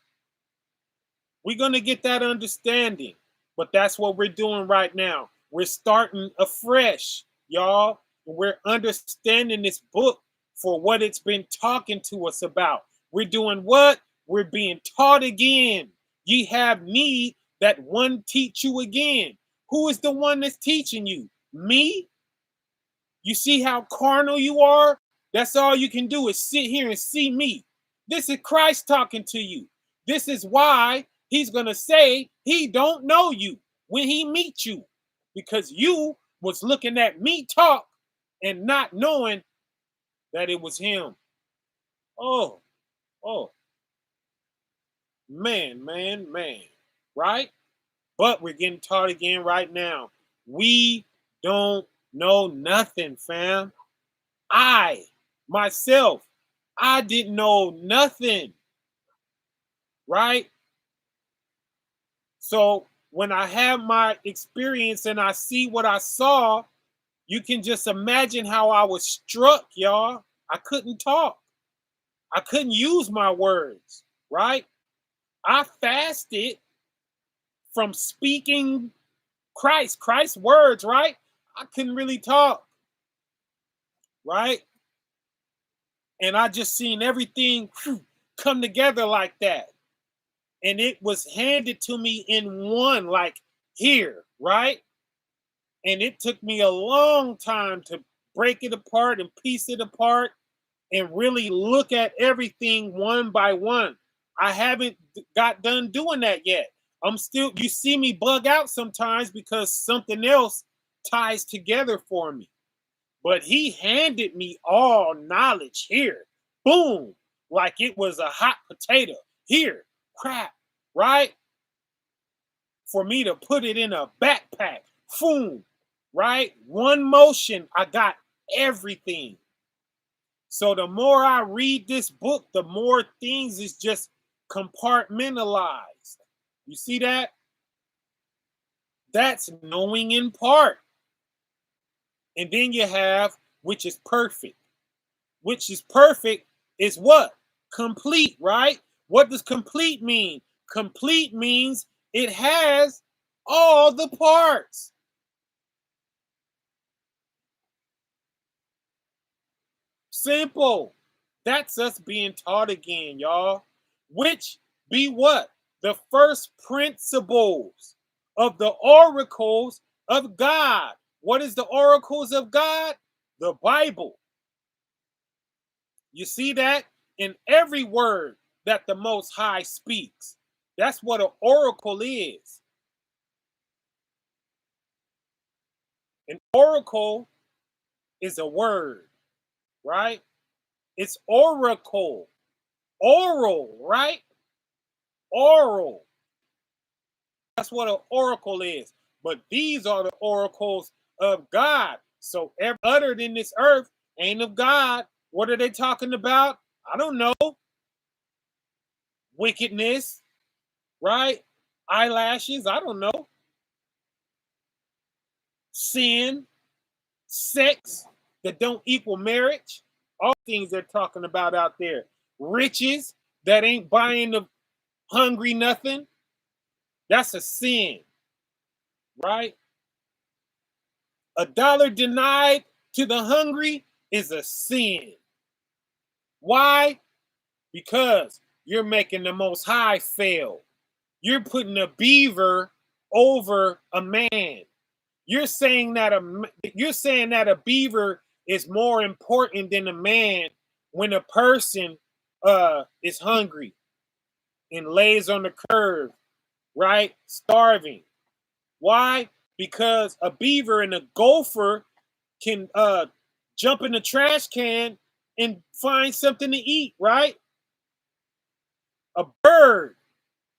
We're going to get that understanding, but that's what we're doing right now. We're starting afresh, y'all. We're understanding this book for what it's been talking to us about. We're doing what? We're being taught again. Ye have need that one teach you again. Who is the one that's teaching you? Me? You see how carnal you are? That's all you can do is sit here and see me. This is Christ talking to you. This is why he's going to say he don't know you when he meets you, because you was looking at me talk and not knowing that it was him. Oh, man, right? But we're getting taught again right now. We don't know nothing, fam. Myself, I didn't know nothing, right? So when I have my experience and I see what I saw, you can just imagine how I was struck, y'all. I couldn't talk. I couldn't use my words, right? I fasted from speaking Christ's words, right? I couldn't really talk, right? And I just seen everything come together like that. And it was handed to me in one, like here, right? And it took me a long time to break it apart and piece it apart and really look at everything one by one. I haven't got done doing that yet. I'm still, you see me bug out sometimes because something else ties together for me. But he handed me all knowledge here. Boom. Like it was a hot potato. Here, crap, right? For me to put it in a backpack. Boom, right? One motion, I got everything. So the more I read this book, the more things is just compartmentalized. You see that? That's knowing in part. And then you have, which is perfect. Which is perfect is what? Complete, right? What does complete mean? Complete means it has all the parts. Simple. That's us being taught again, y'all. Which be what? The first principles of the oracles of God. What is the oracles of God? The Bible. You see that? In every word that the Most High speaks. That's what an oracle is. An oracle is a word, right? It's oracle. Oral, right? Oral. That's what an oracle is. But these are the oracles of God. So every uttered in this earth ain't of God. What are they talking about? I don't know. Wickedness, right? Eyelashes, I don't know. Sin, sex that don't equal marriage. All things they're talking about out there. Riches that ain't buying the hungry nothing. That's a sin, right? $1 denied to the hungry is a sin. Why? Because you're making the Most High fail. You're putting a beaver over a man. You're saying that a beaver is more important than a man when a person is hungry and lays on the curb, right? Starving. Why? Because a beaver and a gopher can jump in the trash can and find something to eat, right? A bird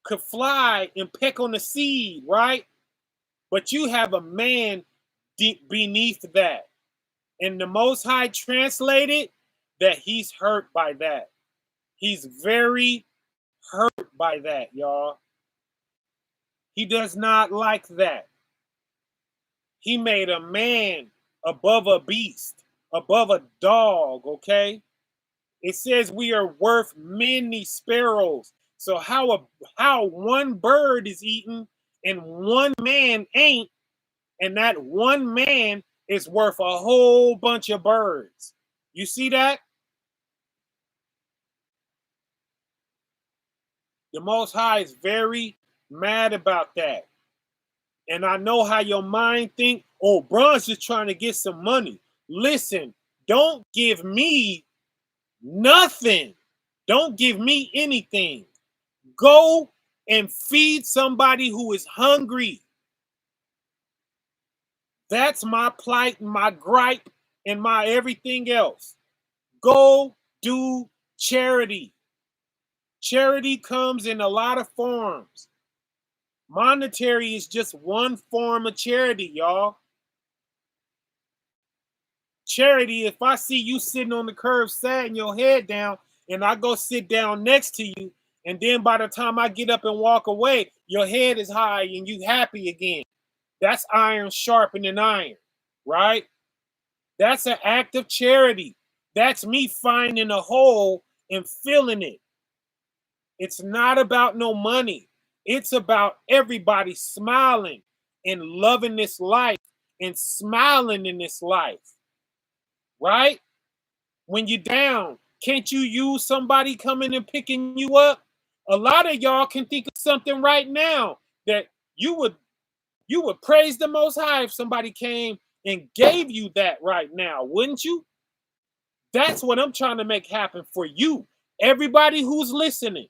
could fly and peck on the seed, right? But you have a man deep beneath that. And the Most High translated that he's hurt by that. He's very hurt by that, y'all. He does not like that. He made a man above a beast, above a dog, okay? It says we are worth many sparrows. So how one bird is eaten and one man ain't, and that one man is worth a whole bunch of birds. You see that? The Most High is very mad about that. And I know how your mind think, oh, Bron's just trying to get some money. Listen, don't give me nothing. Don't give me anything. Go and feed somebody who is hungry. That's my plight, my gripe, and my everything else. Go do charity. Charity comes in a lot of forms. Monetary is just one form of charity, y'all. Charity, if I see you sitting on the curb, sad your head down, and I go sit down next to you, and then by the time I get up and walk away, your head is high and you happy again. That's iron sharpening iron, right? That's an act of charity. That's me finding a hole and filling it. It's not about no money. It's about everybody smiling and loving this life and smiling in this life, right? When you're down, can't you use somebody coming and picking you up? A lot of y'all can think of something right now that you would praise the Most High if somebody came and gave you that right now, wouldn't you? That's what I'm trying to make happen for you. Everybody who's listening,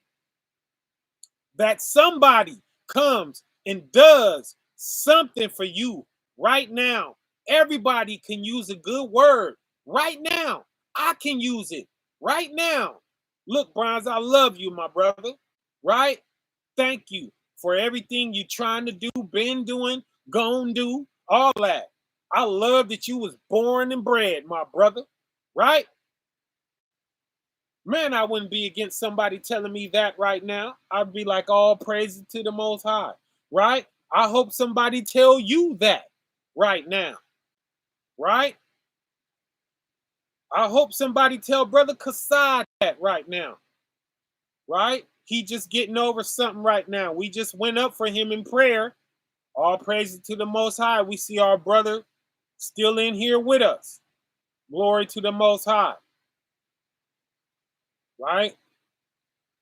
that somebody comes and does something for you right now. Everybody can use a good word right now. I can use it right now. Look, Bronze, I love you, my brother, right? Thank you for everything you trying to do, been doing, gonna do, all that. I love that you was born and bred, my brother, right? Man, I wouldn't be against somebody telling me that right now. I'd be like, all praise to the Most High, right? I hope somebody tell you that right now, right? I hope somebody tell Brother Kassad that right now, right? He just getting over something right now. We just went up for him in prayer. All praise to the Most High. We see our brother still in here with us. Glory to the Most High, right?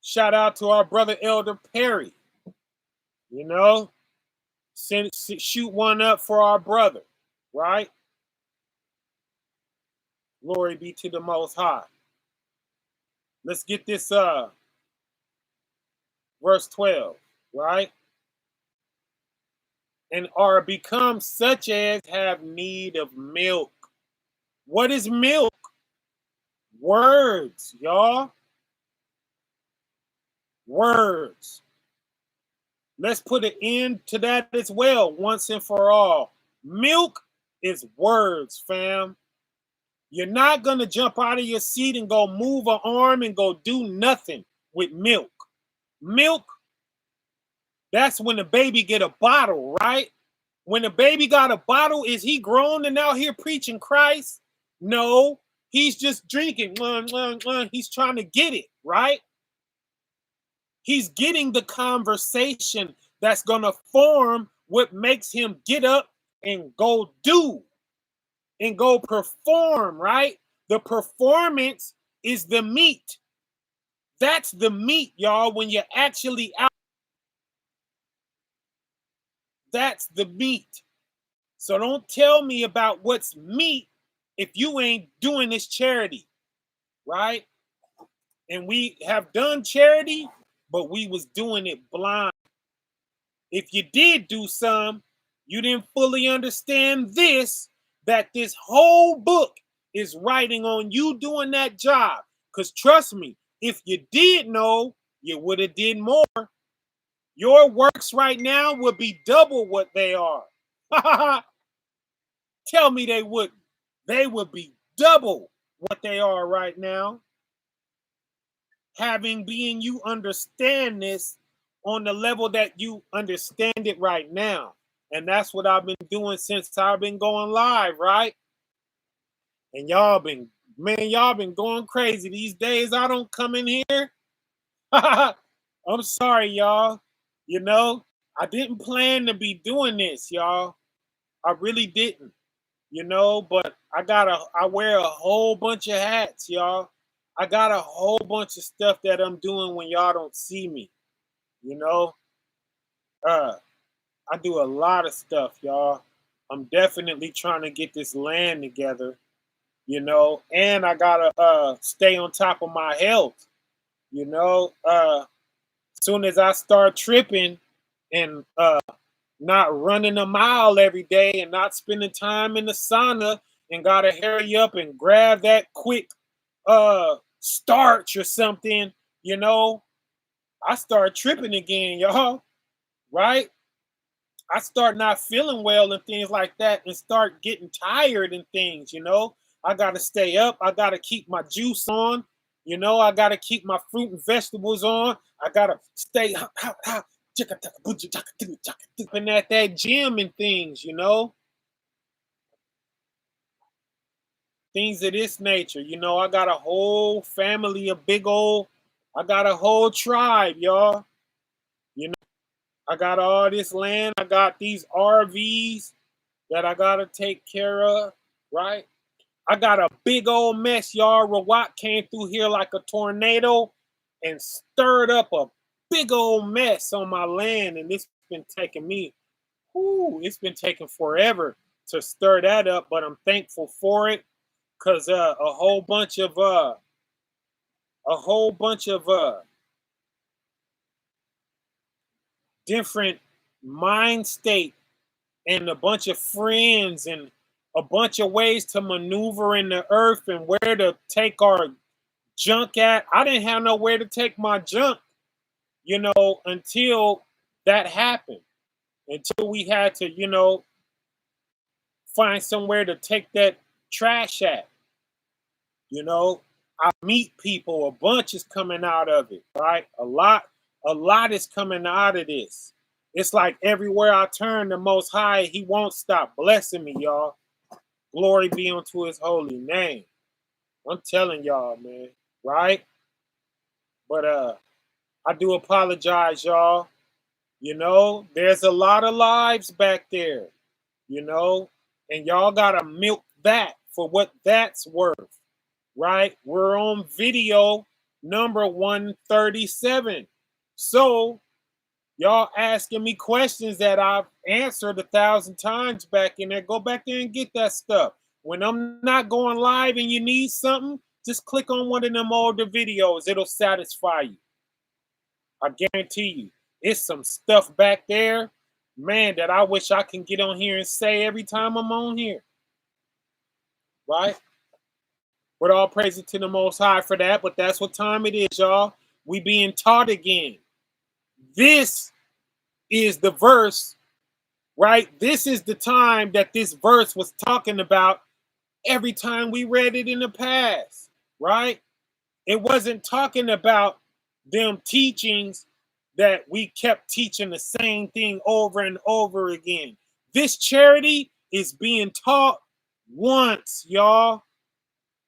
Shout out to our brother Elder Perry. You know, shoot one up for our brother, right? Glory be to the Most High. Let's get this verse 12, right? And are become such as have need of milk. What is milk? Words, y'all. Words. Let's put an end to that as well, once and for all. Milk is words, fam. You're not going to jump out of your seat and go move an arm and go do nothing with milk. Milk, that's when the baby get a bottle, right? When the baby got a bottle, is he grown and out here preaching Christ? No, he's just drinking. He's trying to get it, right? He's getting the conversation that's going to form what makes him get up and go do and go perform, right? The performance is the meat. That's the meat, y'all, when you're actually out. That's the meat. So don't tell me about what's meat if you ain't doing this charity, right? And we have done charity, but we was doing it blind. If you did do some, you didn't fully understand this, that this whole book is writing on you doing that job. Because trust me, if you did know, you would have did more. Your works right now would be double what they are. Tell me they wouldn't. They would be double what they are right now. Having being you understand this on the level that you understand it right now. And that's what I've been doing since I've been going live, right? And y'all been going crazy these days. I don't come in here. I'm sorry, y'all. You know, I didn't plan to be doing this, y'all. I really didn't, but I wear a whole bunch of hats, y'all. I got a whole bunch of stuff that I'm doing when y'all don't see me, you know. Uh, I do a lot of stuff, y'all. I'm definitely trying to get this land together, and I gotta stay on top of my health, you know. Soon as I start tripping and not running a mile every day and not spending time in the sauna and gotta hurry up and grab that quick starch or something, I start tripping again, y'all, right? I start not feeling well and things like that and start getting tired and things, I gotta stay up, I gotta keep my juice on, I gotta keep my fruit and vegetables on, I gotta stay and at that gym and things, things of this nature. I got a whole family, I got a whole tribe, y'all. You know, I got all this land, I got these RVs that I gotta take care of, right? I got a big old mess, y'all. Rawat came through here like a tornado and stirred up a big old mess on my land, and it's been taking me, it's been taking forever to stir that up, but I'm thankful for it because a whole bunch of different mind state and a bunch of friends and a bunch of ways to maneuver in the earth and where to take our junk at. I didn't have nowhere to take my junk, until that happened. Until we had to, find somewhere to take that trash at. I meet people, a bunch is coming out of it, right? A lot is coming out of this. It's like everywhere I turn, the Most High, He won't stop blessing me, y'all. Glory be unto His holy name. I'm telling y'all, man, right? But I do apologize, y'all. There's a lot of lives back there, and y'all gotta milk that for what that's worth, right? We're on video number 137. So y'all asking me questions that I've answered 1,000 times back in there. Go back there and get that stuff. When I'm not going live and you need something, just click on one of them older videos. It'll satisfy you. I guarantee you. It's some stuff back there, man, that I wish I can get on here and say every time I'm on here. Right? But all praise to the Most High for that. But that's what time it is, y'all. We being taught again. This is the verse, right? This is the time that this verse was talking about every time we read it in the past, right? It wasn't talking about them teachings that we kept teaching the same thing over and over again. This charity is being taught once, y'all.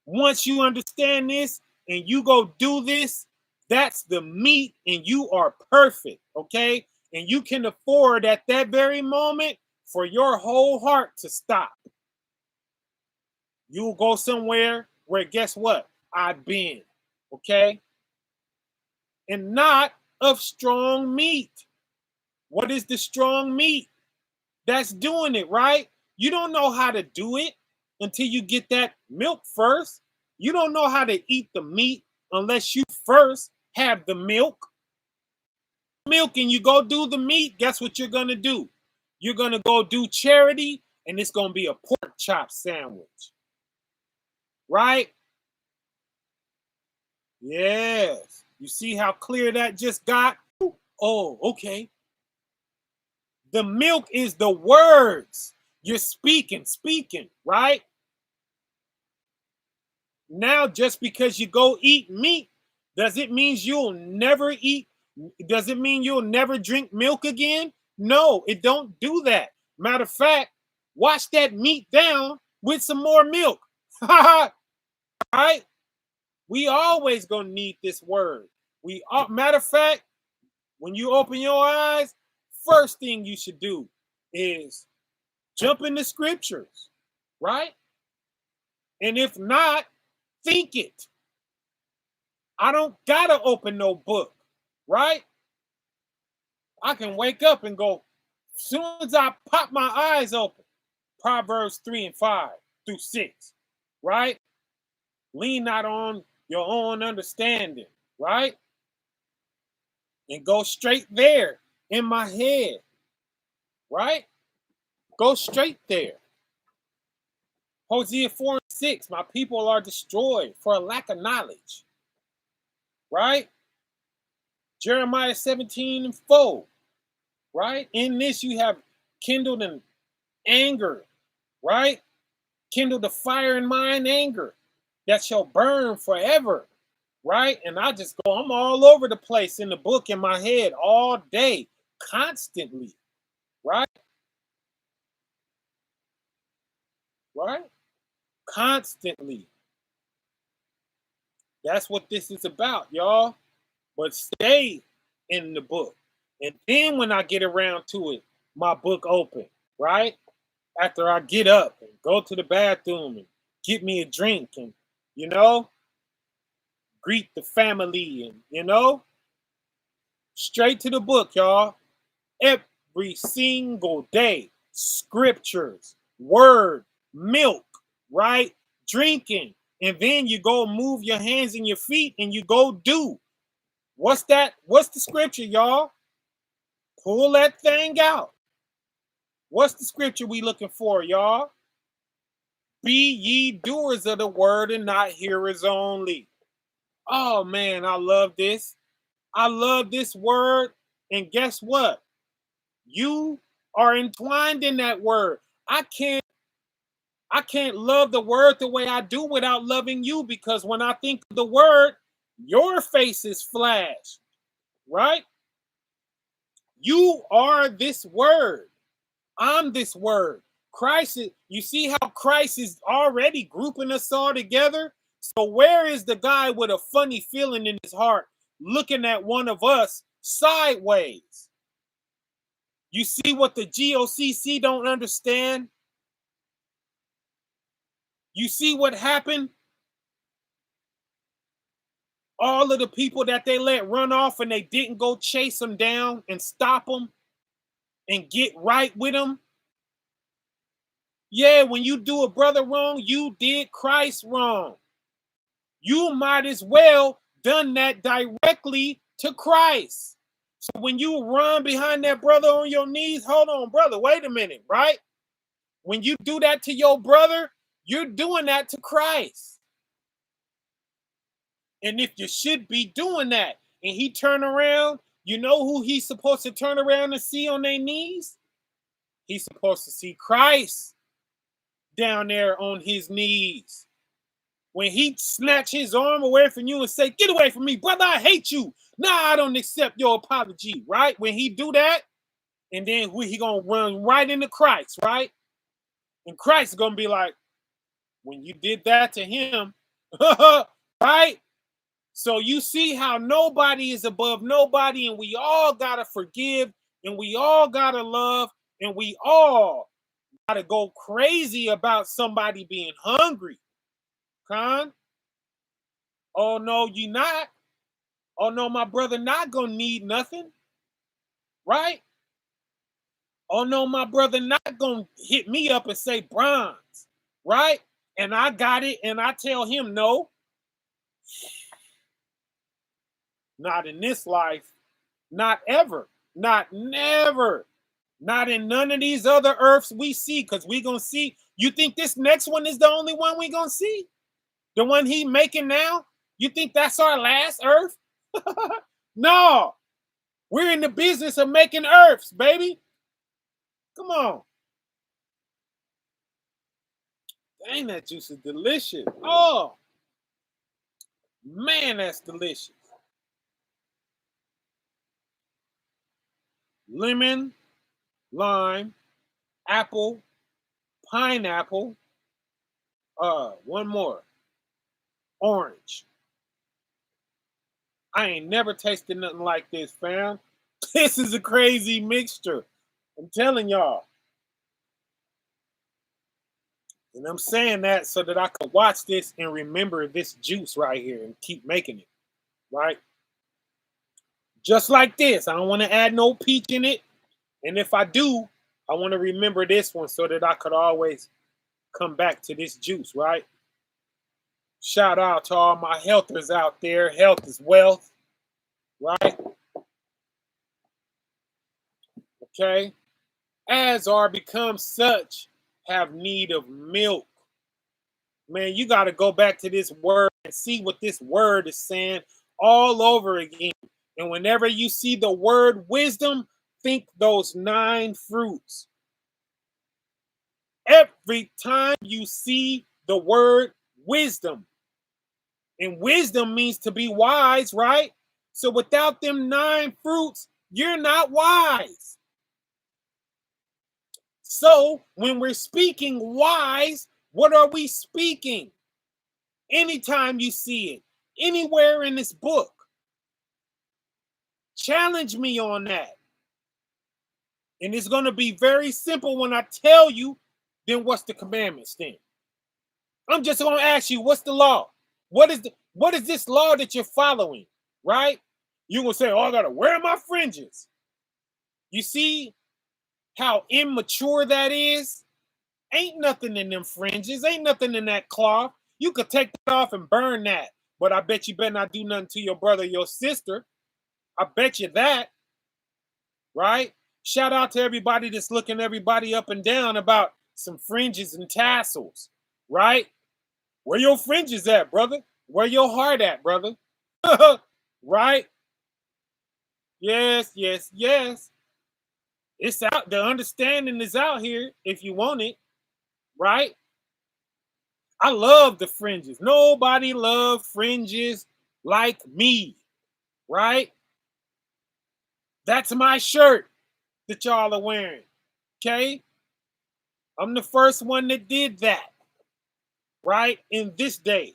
Once you understand this and you go do this, that's the meat and you are perfect, okay? And you can afford at that very moment for your whole heart to stop. You'll go somewhere where, guess what? I've been, okay? And not of strong meat. What is the strong meat? That's doing it, right? You don't know how to do it until you get that milk first. You don't know how to eat the meat unless you first have the milk. Milk and you go do the meat, guess what you're going to do? You're going to go do charity and it's going to be a pork chop sandwich. Right? Yes. You see how clear that just got? Oh, okay. The milk is the words. You're speaking, right? Now, just because you go eat meat, does it mean you'll never eat? Does it mean you'll never drink milk again? No, it don't do that. Matter of fact, wash that meat down with some more milk. Right? We always gonna need this word. Matter of fact, when you open your eyes, first thing you should do is jump in the scriptures, right? And if not, think it. I don't gotta open no book, right? I can wake up and go, as soon as I pop my eyes open, Proverbs 3 and 5 through 6, right? Lean not on your own understanding, right? And go straight there in my head, right? Go straight there. Hosea 4 and 6, my people are destroyed for a lack of knowledge, right? Jeremiah 17 and 4, right? In this you have kindled an anger, right? Kindled the fire in mine anger that shall burn forever, right? And I just go, I'm all over the place in the book in my head all day, constantly, right? Right? Constantly. That's what this is about, y'all. But stay in the book. And then when I get around to it, my book open, right? After I get up and go to the bathroom and get me a drink and, you know, greet the family and, straight to the book, y'all. Every single day, scriptures, word, milk, right? Drinking. And then you go move your hands and your feet and you go do. What's that? What's the scripture, y'all? Pull that thing out. What's the scripture we looking for, y'all? Be ye doers of the word and not hearers only. Oh man, I love this. I love this word. And guess what? You are entwined in that word. I can't love the word the way I do without loving you, because when I think of the word, your face is flashed, right? You are this word. I'm this word. Christ is, you see how Christ is already grouping us all together? So where is the guy with a funny feeling in his heart looking at one of us sideways? You see what the GOCC don't understand? You see what happened? All of the people that they let run off and they didn't go chase them down and stop them and get right with them. Yeah, when you do a brother wrong, you did Christ wrong. You might as well done that directly to Christ. So when you run behind that brother on your knees, hold on, brother, wait a minute, right? When you do that to your brother, you're doing that to Christ. And if you should be doing that and he turn around, you know who he's supposed to turn around and see on their knees? He's supposed to see Christ down there on his knees. When he snatch his arm away from you and say, get away from me, brother, I hate you. Nah, I don't accept your apology, right? When he do that, and then he gonna run right into Christ, right? And Christ is gonna be like, when you did that to him, right? So you see how nobody is above nobody, and we all gotta forgive, and we all gotta love, and we all gotta go crazy about somebody being hungry. Con? Oh no, you not. Oh no, my brother not gonna need nothing, right? Oh no, my brother not gonna hit me up and say bronze, right? And I got it, and I tell him no, not in this life, not ever, not never, not in none of these other earths we see, because we gonna see. You think this next one is the only one we gonna see? The one he making now? You think that's our last earth? No, we're in the business of making earths, baby. Come on. Dang, that juice is delicious. Oh, man, that's delicious. Lemon, lime, apple, pineapple. One more. Orange. I ain't never tasted nothing like this, fam. This is a crazy mixture. I'm telling y'all. And I'm saying that so that I could watch this and remember this juice right here and keep making it, right? Just like this. I don't want to add no peach in it. And if I do, I want to remember this one so that I could always come back to this juice, right? Shout out to all my healthers out there. Health is wealth, right? Okay. As are become such, have need of milk. Man, you got to go back to this word and see what this word is saying all over again. And whenever you see the word wisdom, think those 9 fruits. Every time you see the word wisdom, and wisdom means to be wise, right? So without them 9 fruits, you're not wise. So when we're speaking wise, what are we speaking? Anytime you see it, anywhere in this book, challenge me on that. And it's going to be very simple when I tell you, then what's the commandments then? I'm just going to ask you, what's the law? What is this law that you're following, right? You're going to say, oh, I got to wear my fringes. You see how immature that is? Ain't nothing in them fringes. Ain't nothing in that cloth. You could take that off and burn that. But I bet you better not do nothing to your brother or your sister. I bet you that. Right? Shout out to everybody that's looking everybody up and down about some fringes and tassels. Right? Where your fringes at, brother? Where your heart at, brother? Right? Yes, yes, yes. It's out. The understanding is out here if you want it. Right? I love the fringes. Nobody loves fringes like me. Right? That's my shirt that y'all are wearing. Okay? I'm the first one that did that. Right? In this day.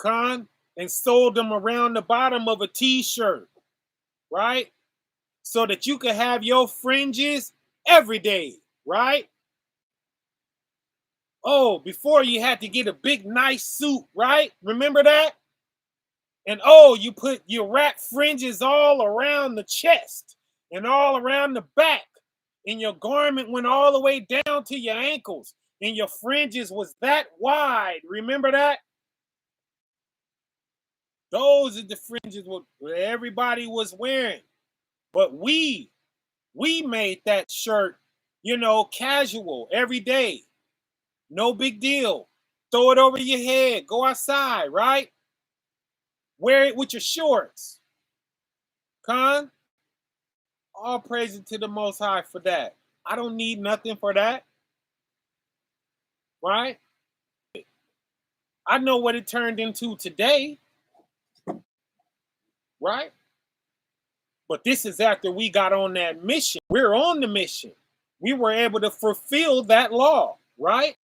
And sold them around the bottom of a t-shirt. Right? So that you could have your fringes every day. Right? Oh, before you had to get a big nice suit, right? Remember that? And oh, you wrap fringes all around the chest and all around the back. And your garment went all the way down to your ankles. And your fringes was that wide. Remember that? Those are the fringes what everybody was wearing. But we made that shirt, casual every day. No big deal. Throw it over your head. Go outside, right? Wear it with your shorts. All praise to the Most High for that. I don't need nothing for that. Right? I know what it turned into today. Right? But this is after we got on that mission. We're on the mission. We were able to fulfill that law. Right?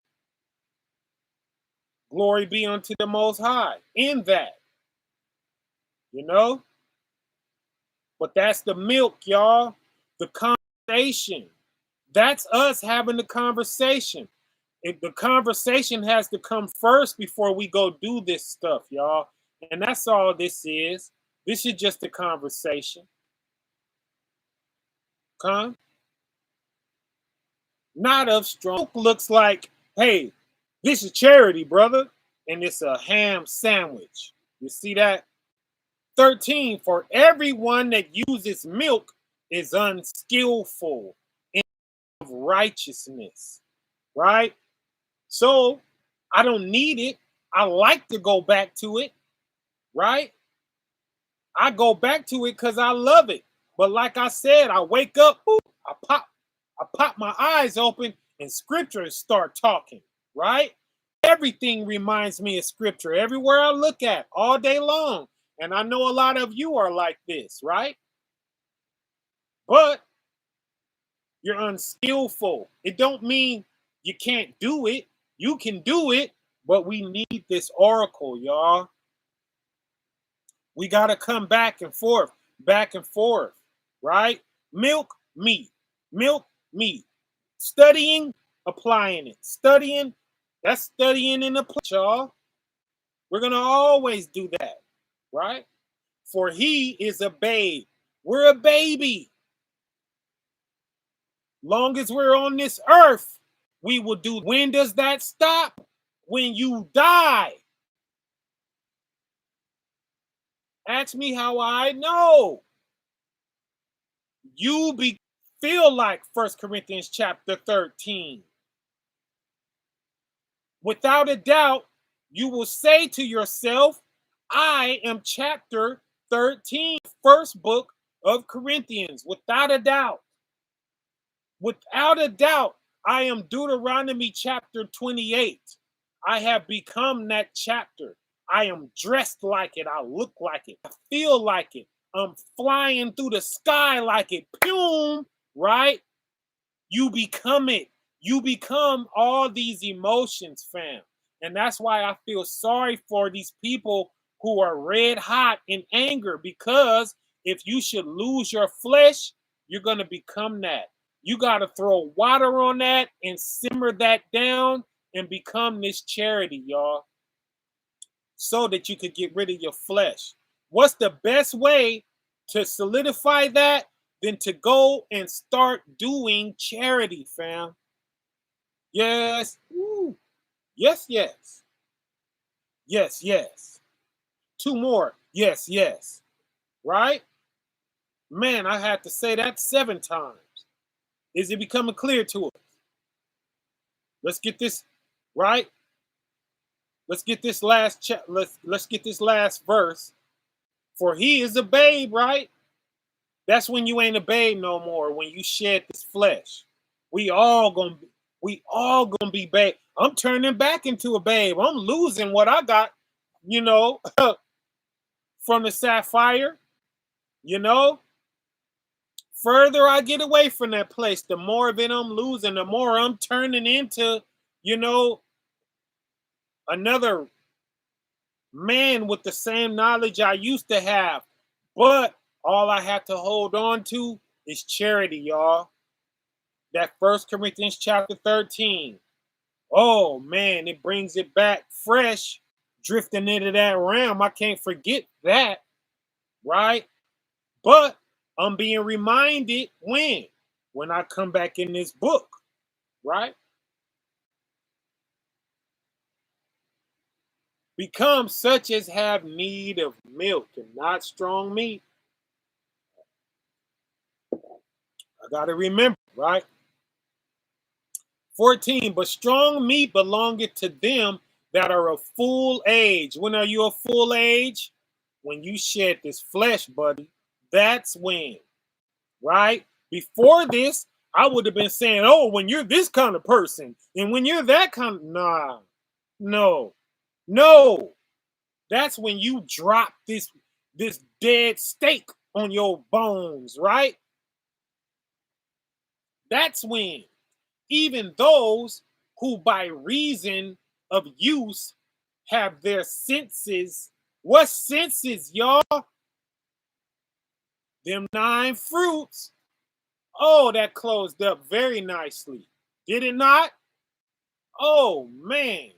Glory be unto the Most High in that. But that's the milk, y'all. The conversation. That's us having the conversation. The conversation has to come first before we go do this stuff, y'all. And that's all this is. This is just a conversation. not of strong. Looks like, hey, this is charity, brother, and it's a ham sandwich. You see that? 13, for everyone that uses milk is unskillful in righteousness, right? So I don't need it. I like to go back to it, right? I go back to it because I love it. But like I said, I wake up, boop, I pop my eyes open, and scriptures start talking, right? Everything reminds me of scripture everywhere I look at all day long. And I know a lot of you are like this, right? But you're unskillful. It don't mean you can't do it. You can do it, but we need this oracle, y'all. We got to come back and forth, right? Milk, meat, milk, meat. Studying, applying it. Studying, that's studying in the place, y'all. We're going to always do that, right? For he is a babe. We're a baby. Long as we're on this earth, we will do. When does that stop? When you die. Ask me how I know. You feel like 1 Corinthians chapter 13. Without a doubt, you will say to yourself, I am chapter 13, first book of Corinthians. Without a doubt. Without a doubt, I am Deuteronomy chapter 28. I have become that chapter. I am dressed like it. I look like it. I feel like it. I'm flying through the sky like it. Boom, right? You become it. You become all these emotions, fam. And that's why I feel sorry for these people who are red hot in anger, because if you should lose your flesh, you're going to become that. You got to throw water on that and simmer that down and become this charity, y'all, so that you could get rid of your flesh. What's the best way to solidify that than to go and start doing charity, fam? Yes. Woo. Yes, yes. Yes, yes. Two more. Yes, yes. Right? Man, I had to say that 7 times. Is it becoming clear to us? Let's get this right. Let's get this last let's get this last verse. For he is a babe, right? That's when you ain't a babe no more. When you shed this flesh, we all gonna be babe. I'm turning back into a babe. I'm losing what I got, you know, from the sapphire. You know, further I get away from that place, the more of it I'm losing. The more I'm turning into, you know, another man with the same knowledge I used to have. But all I have to hold on to is charity, y'all. That 1 Corinthians chapter 13. Oh man, it brings it back fresh, drifting into that realm. I can't forget that, right? But I'm being reminded when I come back in this book, right? Become such as have need of milk and not strong meat. I got to remember, right? 14, but strong meat belongeth to them that are of full age. When are you of full age? When you shed this flesh, buddy. That's when, right? Before this, I would have been saying, oh, when you're this kind of person, and when you're that kind of, nah, no. That's when you drop this dead steak on your bones, right? That's when even those who by reason of use have their senses. What senses, y'all? Them 9 fruits. Oh, that closed up very nicely. Did it not? Oh, man.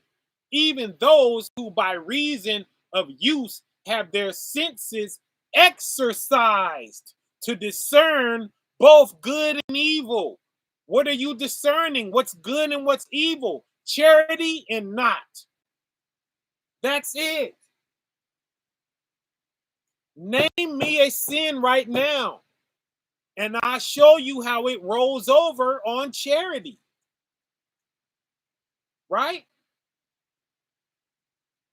Even those who by reason of use have their senses exercised to discern both good and evil. What are you discerning? What's good and what's evil? Charity and not. That's it. Name me a sin right now, and I'll show you how it rolls over on charity. Right?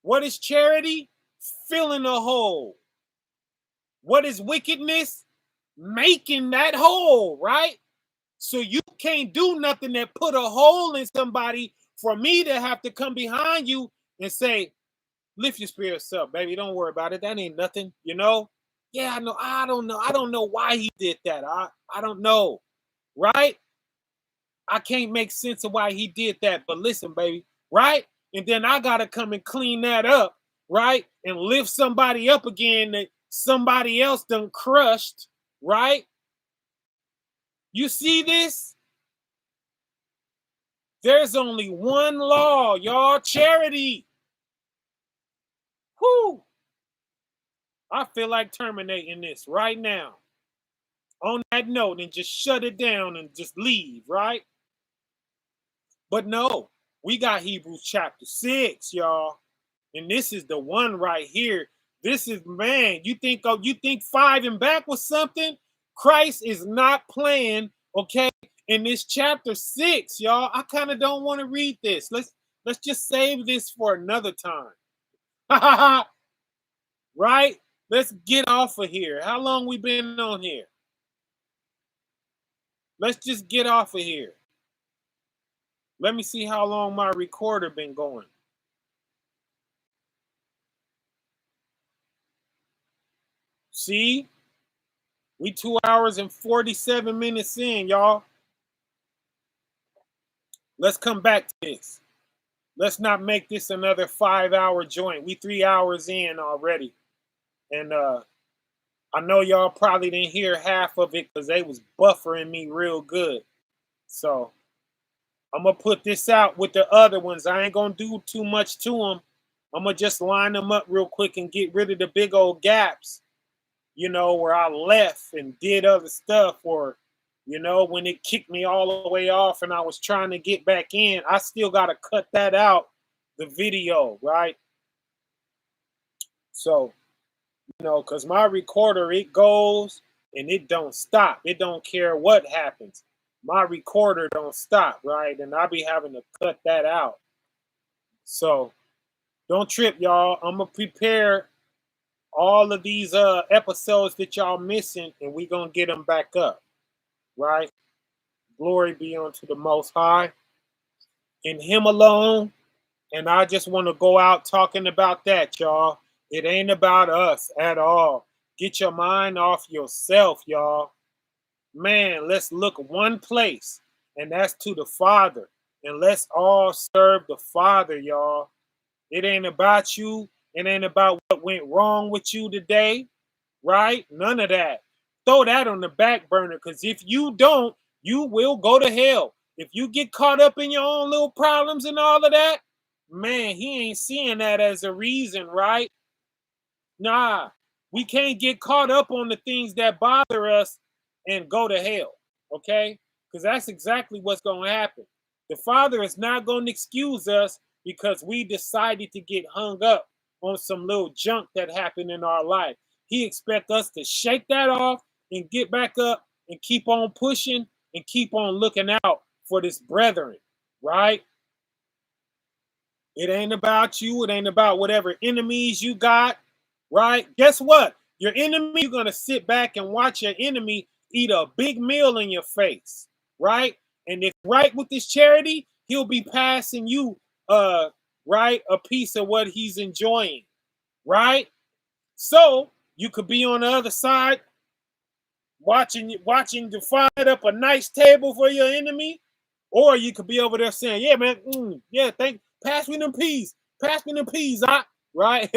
What is charity? Filling a hole. What is wickedness? Making that hole, right? So you can't do nothing that put a hole in somebody for me to have to come behind you and say, lift your spirits up, baby. Don't worry about it. That ain't nothing, you know? Yeah, I know. I don't know. I don't know why he did that. I don't know. Right? I can't make sense of why he did that. But listen, baby, right? And then I gotta come and clean that up, right? And lift somebody up again that somebody else done crushed, right? You see this? There's only one law, y'all. Charity. Whoo! I feel like terminating this right now. On that note, and just shut it down and just leave, right? But no, we got Hebrews chapter 6, y'all. And this is the one right here. This is, man, you think 5 and back was something? Christ is not playing, okay? In this chapter 6, y'all. I kind of don't want to read this. Let's just save this for another time. Right? Let's get off of here. How long we been on here? Let's just get off of here. Let me see how long my recorder been going. See? We 2 hours and 47 minutes in, y'all. Let's come back to this. Let's not make this another 5-hour joint. We 3 hours in already. And I know y'all probably didn't hear half of it because they was buffering me real good. So I'm going to put this out with the other ones. I ain't going to do too much to them. I'm going to just line them up real quick and get rid of the big old gaps, you know, where I left and did other stuff, or, you know, when it kicked me all the way off and I was trying to get back in. I still got to cut that out, the video, right? So, you know, because my recorder, it goes and it don't stop. It don't care what happens. My recorder don't stop, right? And I be having to cut that out. So don't trip, y'all. I'm going to prepare all of these episodes that y'all missing, and we going to get them back up, right? Glory be unto the Most High. In him alone. And I just want to go out talking about that, y'all. It ain't about us at all. Get your mind off yourself, y'all. Man, let's look one place, and that's to the Father. And let's all serve the Father, y'all. It ain't about you. It ain't about what went wrong with you today, right? None of that. Throw that on the back burner, because if you don't, you will go to hell. If you get caught up in your own little problems and all of that, man, he ain't seeing that as a reason, right? Nah, we can't get caught up on the things that bother us and go to hell, okay? Because that's exactly what's going to happen. The Father is not going to excuse us because we decided to get hung up on some little junk that happened in our life. He expects us to shake that off and get back up and keep on pushing and keep on looking out for this brethren, right? It ain't about you. It ain't about whatever enemies you got, right? Guess what? Your enemy, you're going to sit back and watch your enemy eat a big meal in your face, right? And if right with this charity, he'll be passing you, right, a piece of what he's enjoying, right? So you could be on the other side watching to find up a nice table for your enemy, or you could be over there saying, "Yeah, man, yeah, pass me them peas, right,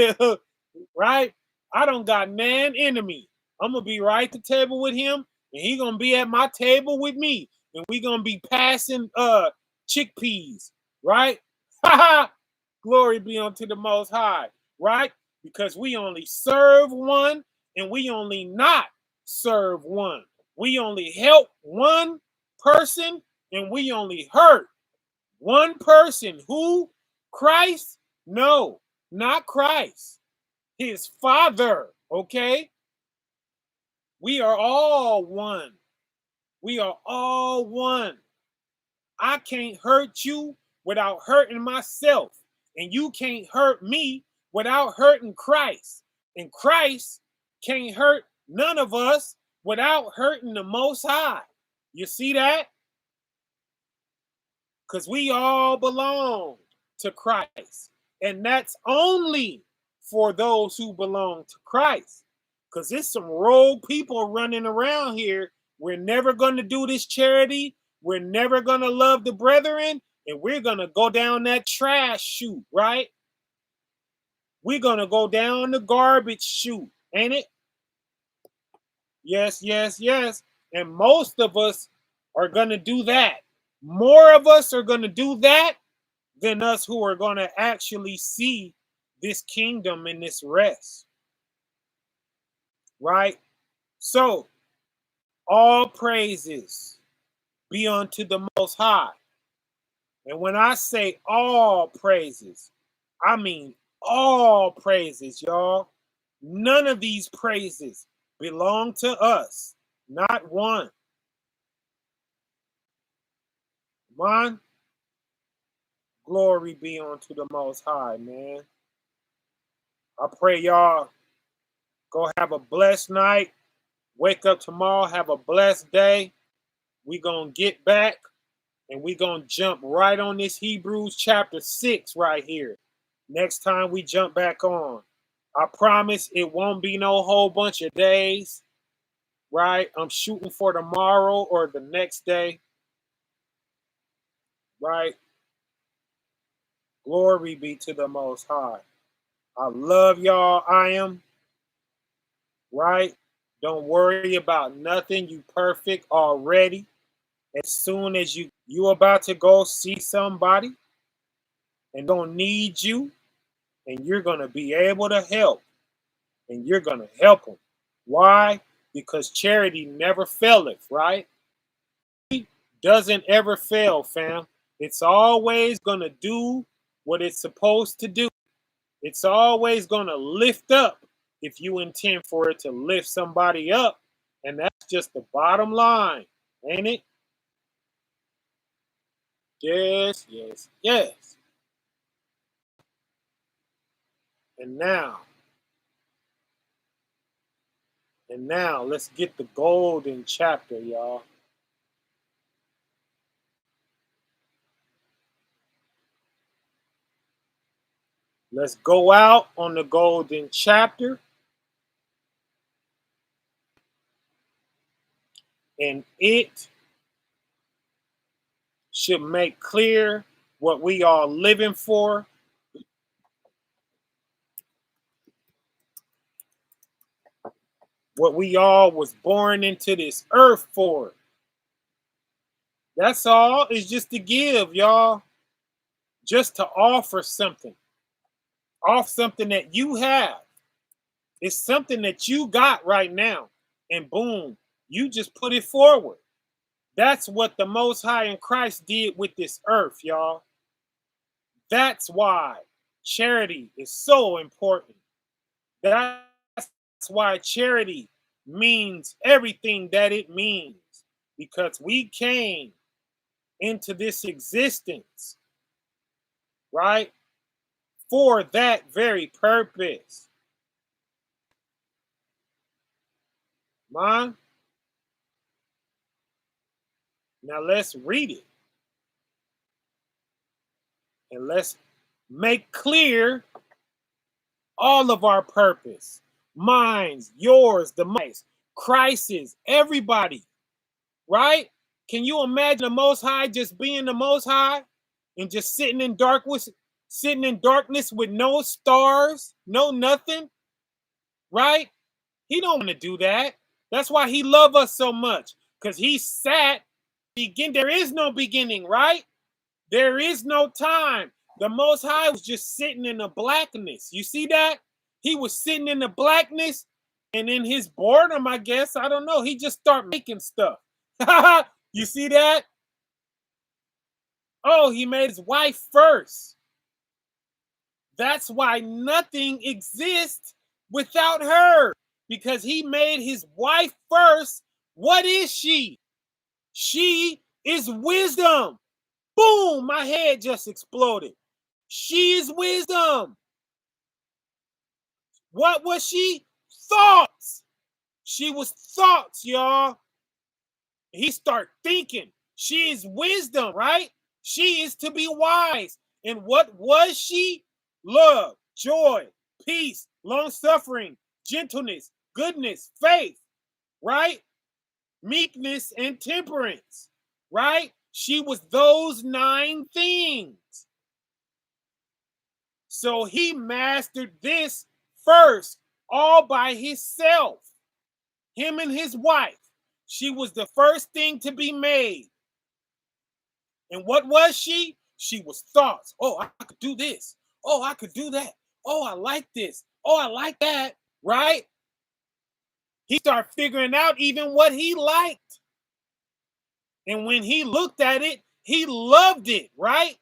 right? I don't got man enemy. I'm gonna be right at the table with him, and he gonna be at my table with me, and we gonna be passing chickpeas, right? Glory be unto the Most High, right? Because we only serve one, and we only not serve one. We only help one person, And we only hurt one person. Who? Christ? No, not Christ. His Father, okay? We are all one. We are all one. I can't hurt you without hurting myself. And you can't hurt me without hurting Christ. And Christ can't hurt none of us without hurting the Most High. You see that? Because we all belong to Christ. And that's only for those who belong to Christ. Because there's some rogue people running around here. We're never going to do this charity. We're never going to love the brethren. And we're going to go down that trash chute, right? We're going to go down the garbage chute, ain't it? Yes, yes, yes. And most of us are going to do that. More of us are going to do that than us who are going to actually see this kingdom and this rest. Right? So, all praises be unto the Most High. And when I say all praises, I mean all praises, y'all. None of these praises belong to us. Not one. Man, glory be unto the Most High, man. I pray y'all go have a blessed night. Wake up tomorrow, have a blessed day. We gonna get back and we gonna jump right on this Hebrews chapter 6 right here. Next time we jump back on. I promise it won't be no whole bunch of days, right? I'm shooting for tomorrow or the next day, right? Glory be to the Most High. I love y'all. I am, right? Don't worry about nothing. You perfect already. As soon as you about to go see somebody and don't need you, and you're going to be able to help, and you're going to help them. Why? Because charity never faileth, right? It doesn't ever fail, fam. It's always going to do what it's supposed to do. It's always going to lift up if you intend for it to lift somebody up. And that's just the bottom line, ain't it? Yes, yes, yes. And now, let's get the golden chapter, y'all. Let's go out on the golden chapter. And it should make clear what we are living for. What we all was born into this earth for. That's all. It's just to give, y'all. Just to offer something. Off something that you have. It's something that you got right now. And boom, you just put it forward. That's what the Most High in Christ did with this earth, y'all. That's why charity is so important. That's why charity means everything that it means. Because we came into this existence, right? For that very purpose. Man. Now let's read it. And let's make clear all of our purpose. Mine's, yours, the mice, Christ's, everybody. Right? Can you imagine the Most High just being the Most High and just sitting in darkness with no stars, no nothing? Right? He don't want to do that. That's why he loves us so much. Because he sat, there is no beginning, right? There is no time. The Most High was just sitting in the blackness. You see that? He was sitting in the blackness, and in his boredom, I guess, I don't know, he just started making stuff. You see that? Oh, he made his wife first. That's why nothing exists without her, because he made his wife first. What is she? She is wisdom. Boom, my head just exploded. She is wisdom. What was she? Thoughts. She was thoughts, y'all. He start thinking. She is wisdom, right? She is to be wise. And what was she? Love, joy, peace, long suffering, gentleness, goodness, faith, right? Meekness and temperance, right? She was those 9 things. So he mastered this first, all by himself. Him and his wife. She was the first thing to be made. And what was she? She was thoughts. Oh, I could do this. Oh, I could do that. Oh, I like this. Oh, I like that. Right? He started figuring out even what he liked. And when he looked at it, he loved it, right?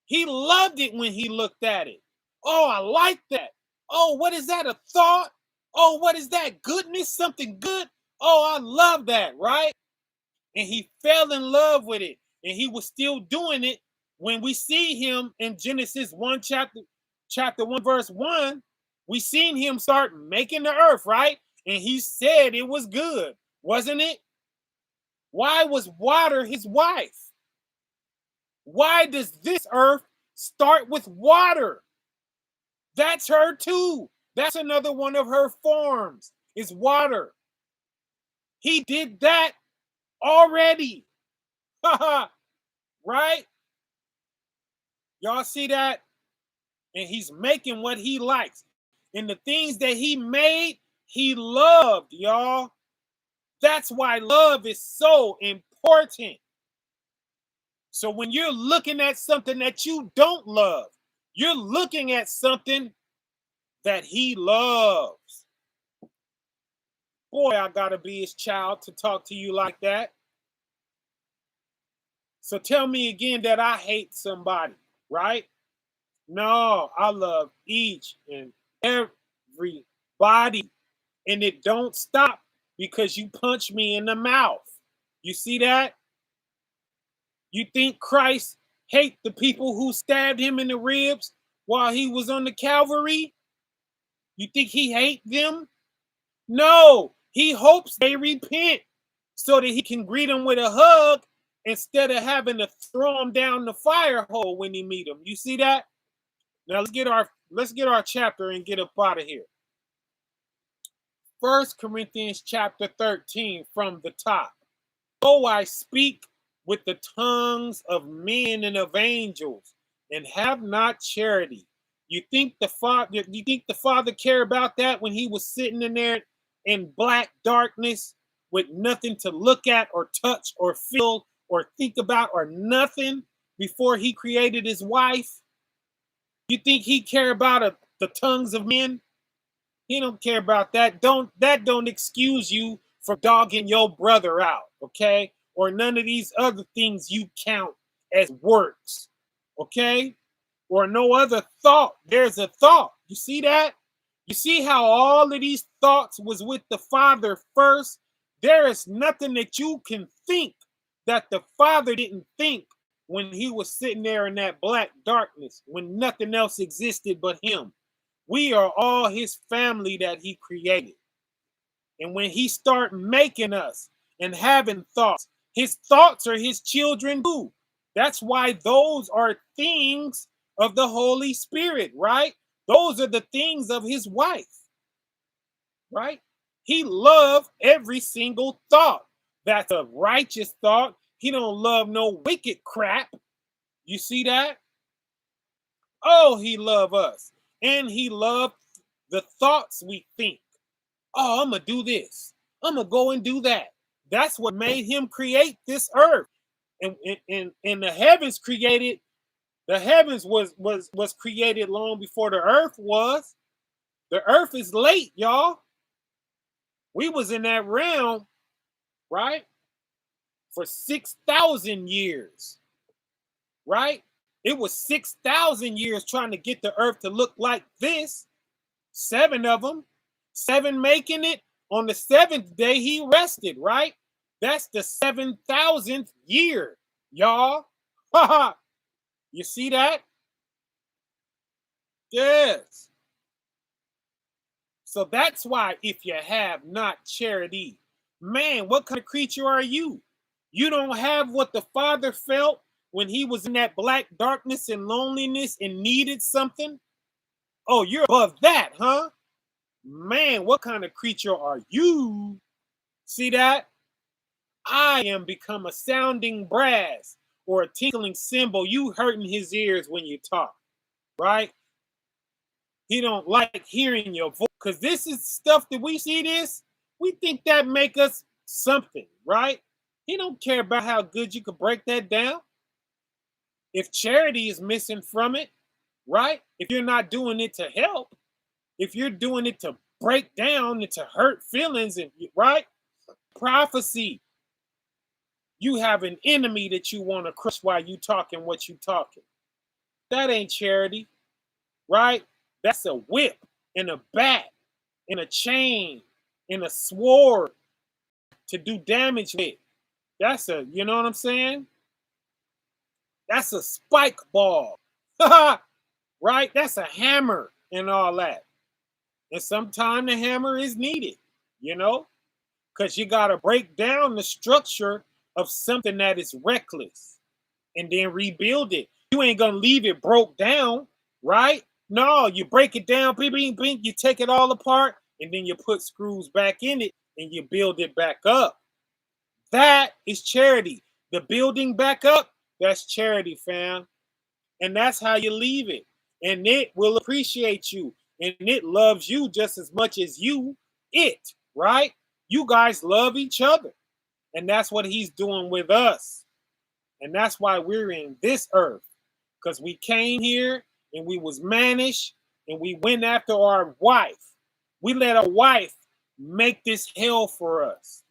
He loved it when he looked at it. Oh, I like that. Oh, what is that? A thought? Oh, what is that? Goodness? Something good? Oh, I love that, right? And he fell in love with it. And he was still doing it when we see him in Genesis 1 chapter 1 verse 1. We seen him start making the earth, right? And he said it was good, wasn't it? Why was water his wife? Why does this earth start with water? That's her too. That's another one of her forms, is water. He did that already. Right? Y'all see that? And he's making what he likes. And the things that he made, he loved, y'all. That's why love is so important. So when you're looking at something that you don't love, you're looking at something that he loves. Boy, I gotta be his child to talk to you like that. So tell me again that I hate somebody, right? No, I love each and everybody. And it don't stop because you punch me in the mouth. You see that? You think Christ hate the people who stabbed him in the ribs while he was on the Calvary? You think he hate them? No, he hopes they repent so that he can greet them with a hug instead of having to throw them down the fire hole when he meet them. You see that? Now let's get our chapter and get up out of here. 1 Corinthians chapter 13 from the top. Though I speak with the tongues of men and of angels and have not charity. You think the Father cared about that when he was sitting in there in black darkness with nothing to look at or touch or feel or think about or nothing before he created his wife? You think he cared about the tongues of men? He don't care about that. Don't excuse you from dogging your brother out, okay? Or none of these other things you count as works, okay? Or no other thought. There's a thought. You see that? You see how all of these thoughts was with the Father first? There is nothing that you can think that the Father didn't think when he was sitting there in that black darkness, when nothing else existed but him. We are all his family that he created. And when he start making us and having thoughts, his thoughts are his children too. That's why those are things of the Holy Spirit, right? Those are the things of his wife, right? He loved every single thought. That's a righteous thought. He don't love no wicked crap. You see that? Oh, he loved us. And he loved the thoughts we think. Oh, I'm going to do this. I'm going to go and do that. That's what made him create this earth. And the heavens created, the heavens was created long before the earth was. The earth is late, y'all. We was in that realm, right? For 6,000 years. right? It was 6,000 years trying to get the earth to look like this. 7 of them, 7 making it. On the 7th day, he rested, right? That's the 7,000th year, y'all. You see that? Yes. So that's why if you have not charity, man, what kind of creature are you? You don't have what the Father felt when he was in that black darkness and loneliness and needed something? Oh, you're above that, huh? Man, what kind of creature are you? See that? I am become a sounding brass or a tinkling cymbal. You hurting his ears when you talk, right? He don't like hearing your voice because this is stuff that we see this. We think that make us something, right? He don't care about how good you could break that down. If charity is missing from it, right? If you're not doing it to help, if you're doing it to break down and to hurt feelings, and right? Prophecy. You have an enemy that you want to crush while you talking what you talking. That ain't charity, right? That's a whip and a bat and a chain and a sword to do damage with. That's a, you know what I'm saying? That's a spike ball, right? That's a hammer and all that. And sometimes the hammer is needed, you know, because you got to break down the structure of something that is reckless and then rebuild it. You ain't going to leave it broke down, right? No, you break it down, bing, bing, bing, you take it all apart, and then you put screws back in it and you build it back up. That is charity. The building back up, that's charity, fam. And that's how you leave it. And it will appreciate you. And it loves you just as much as you, it, right? You guys love each other. And that's what he's doing with us. And that's why we're in this earth. Because we came here and we was managed and we went after our wife. We let our wife make this hell for us.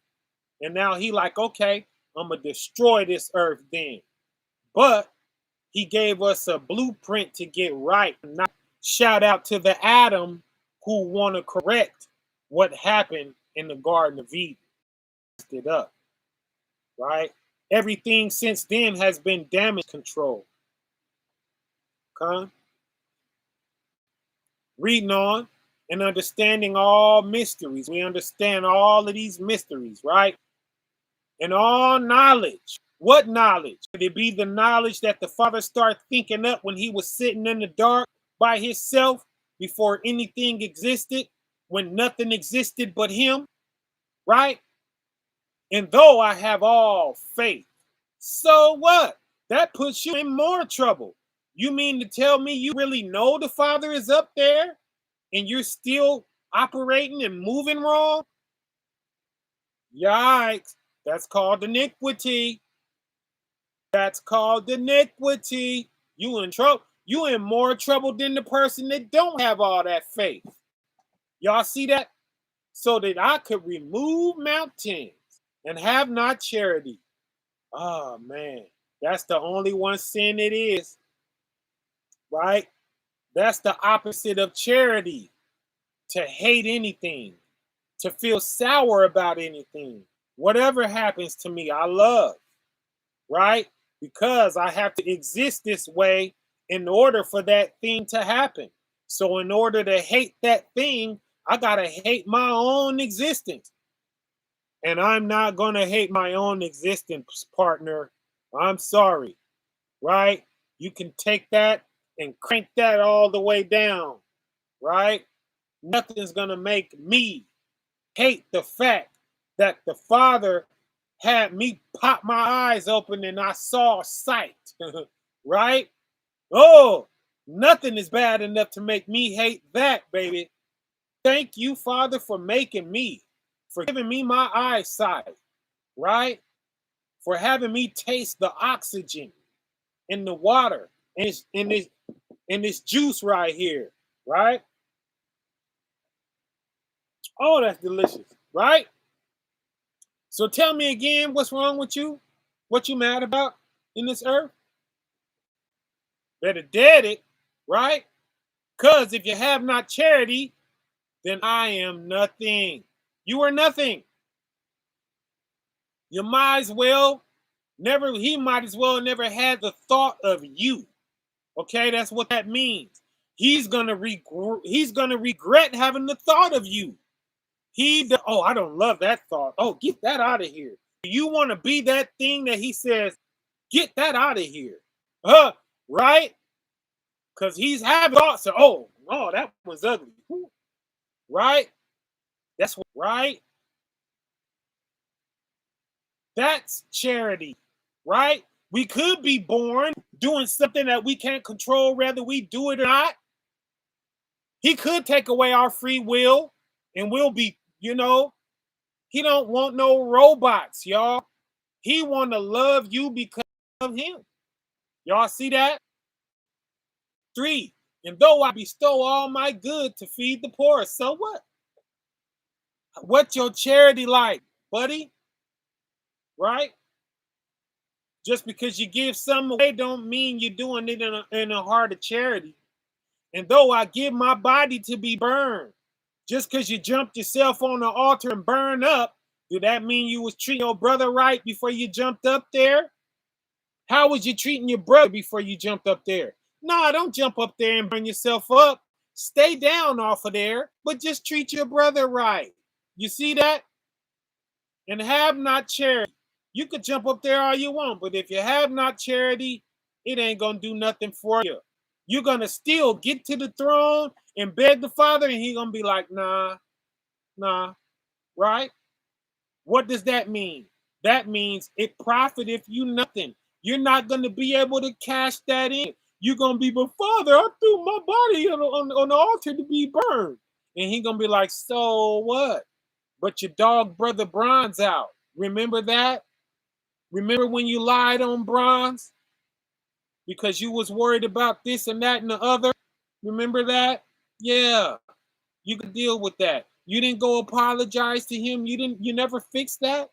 And now he like, okay, I'm going to destroy this earth then. But he gave us a blueprint to get right. Not shout out to the Adam who want to correct what happened in the Garden of Eden. It up, right? Everything since then has been damage control. Okay? Reading on and understanding all mysteries. We understand all of these mysteries, right? And all knowledge. What knowledge? Could it be the knowledge that the Father started thinking up when he was sitting in the dark by himself before anything existed, when nothing existed but him, right? And though I have all faith, so what? That puts you in more trouble. You mean to tell me you really know the Father is up there and you're still operating and moving wrong? Yikes. That's called iniquity. That's called iniquity. You in trouble. You in more trouble than the person that don't have all that faith. Y'all see that? So that I could remove mountains and have not charity. Oh man, that's the only one sin it is. Right? That's the opposite of charity. To hate anything, to feel sour about anything. Whatever happens to me, I love. Right? Because I have to exist this way in order for that thing to happen. So in order to hate that thing, I got to hate my own existence. And I'm not going to hate my own existence, partner. I'm sorry. Right? You can take that and crank that all the way down. Right? Nothing's going to make me hate the fact that the Father had me pop my eyes open and I saw sight. Right? Oh, nothing is bad enough to make me hate that, baby. Thank you, Father, for making me, for giving me my eyesight, right? For having me taste the oxygen in the water and in this juice right here, right? Oh, that's delicious, right? So tell me again, what's wrong with you? What you mad about in this earth? Better dead it, right? Because if you have not charity, then I am nothing. You are nothing. You might as well never, he might as well never had the thought of you. Okay, that's what that means. He's gonna regret having the thought of you. Oh, I don't love that thought. Oh, get that out of here. You want to be that thing that he says, get that out of here. Right? Because he's having thoughts of, oh, that was ugly. Right? That's what, right? That's charity, right? We could be born doing something that we can't control, whether we do it or not. He could take away our free will and we'll be, he don't want no robots, y'all. He want to love you because of him. Y'all see that? 3, and though I bestow all my good to feed the poor, so what? What's your charity like, buddy? Right? Just because you give some away don't mean you're doing it in a heart of charity. And though I give my body to be burned, just because you jumped yourself on the altar and burn up, do that mean you was treating your brother right before you jumped up there? How was you treating your brother before you jumped up there? No, don't jump up there and burn yourself up. Stay down off of there, but just treat your brother right. You see that? And have not charity. You could jump up there all you want, but if you have not charity, it ain't going to do nothing for you. You're going to still get to the throne and beg the Father, and he's going to be like, nah, right? What does that mean? That means it profiteth you nothing. You're not going to be able to cash that in. You're going to be, but Father, I threw my body on the altar to be burned. And he's going to be like, so what? But your dog brother Bronze out. Remember that? Remember when you lied on Bronze? Because you was worried about this and that and the other? Remember that? Yeah. You could deal with that. You didn't go apologize to him. You never fixed that.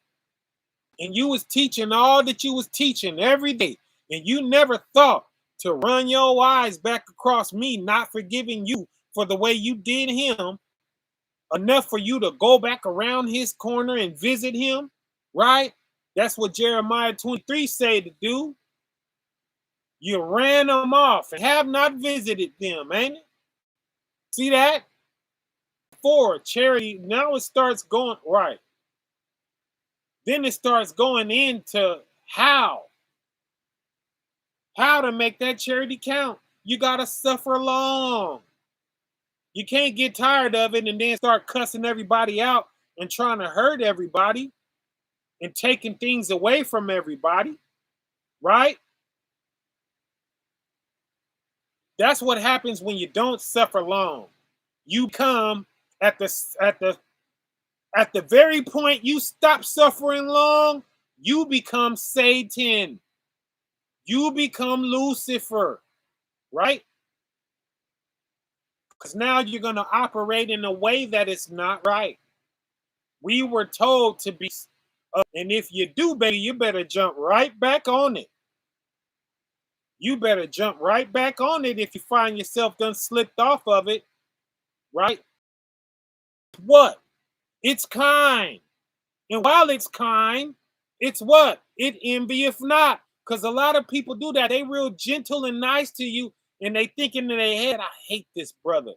And you was teaching all that you was teaching every day. And you never thought to run your eyes back across me, not forgiving you for the way you did him, enough for you to go back around his corner and visit him, right? That's what Jeremiah 23 say to do. You ran them off and have not visited them, ain't it? See that? 4, charity, now it starts going, right. Then it starts going into how to make that charity count. You got to suffer long. You can't get tired of it and then start cussing everybody out and trying to hurt everybody and taking things away from everybody, right? That's what happens when you don't suffer long. You come at the very point you stop suffering long, you become Satan. You become Lucifer, right? Because now you're going to operate in a way that is not right. We were told to be, and if you do, baby, you better jump right back on it. You better jump right back on it if you find yourself done slipped off of it, right? What? It's kind. And while it's kind, it's what? It envieth not. Because a lot of people do that. They real gentle and nice to you, and they thinking in their head, I hate this brother.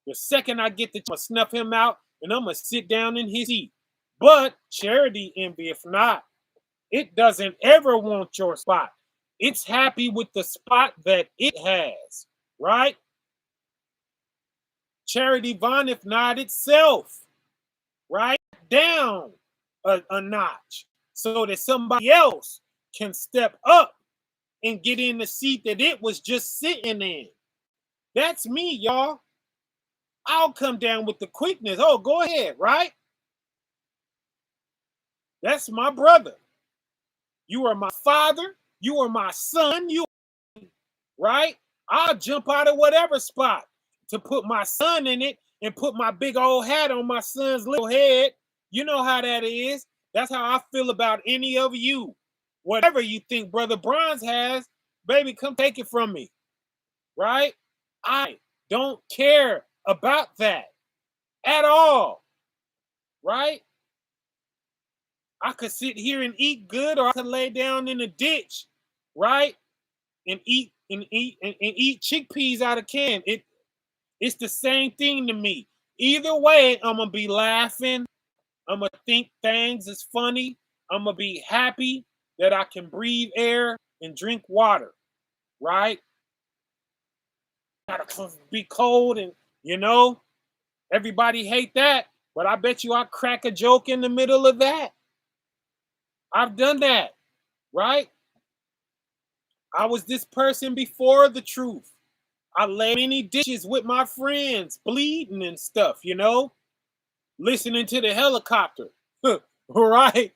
The second I get to snuff him out, and I'm going to sit down in his seat. But charity envieth not. It doesn't ever want your spot. It's happy with the spot that it has, right? Charity vaunteth not itself, right? Down a notch so that somebody else can step up and get in the seat that it was just sitting in. That's me, y'all. I'll come down with the quickness. Oh, go ahead, right? That's my brother. You are my father. You are my son. Right? I'll jump out of whatever spot to put my son in it and put my big old hat on my son's little head. You know how that is. That's how I feel about any of you. Whatever you think Brother Bronze has, baby, come take it from me. right? I don't care about that at all, right? I could sit here and eat good, or I could lay down in a ditch, right? And eat chickpeas out of can. It's the same thing to me. Either way, I'm gonna be laughing. I'm gonna think things is funny. I'm gonna be happy that I can breathe air and drink water, right? Gotta be cold and you know, everybody hate that, but I bet you I crack a joke in the middle of that. I've done that, right? I was this person before the truth. I lay many dishes with my friends, bleeding and stuff, you know, listening to the helicopter, right?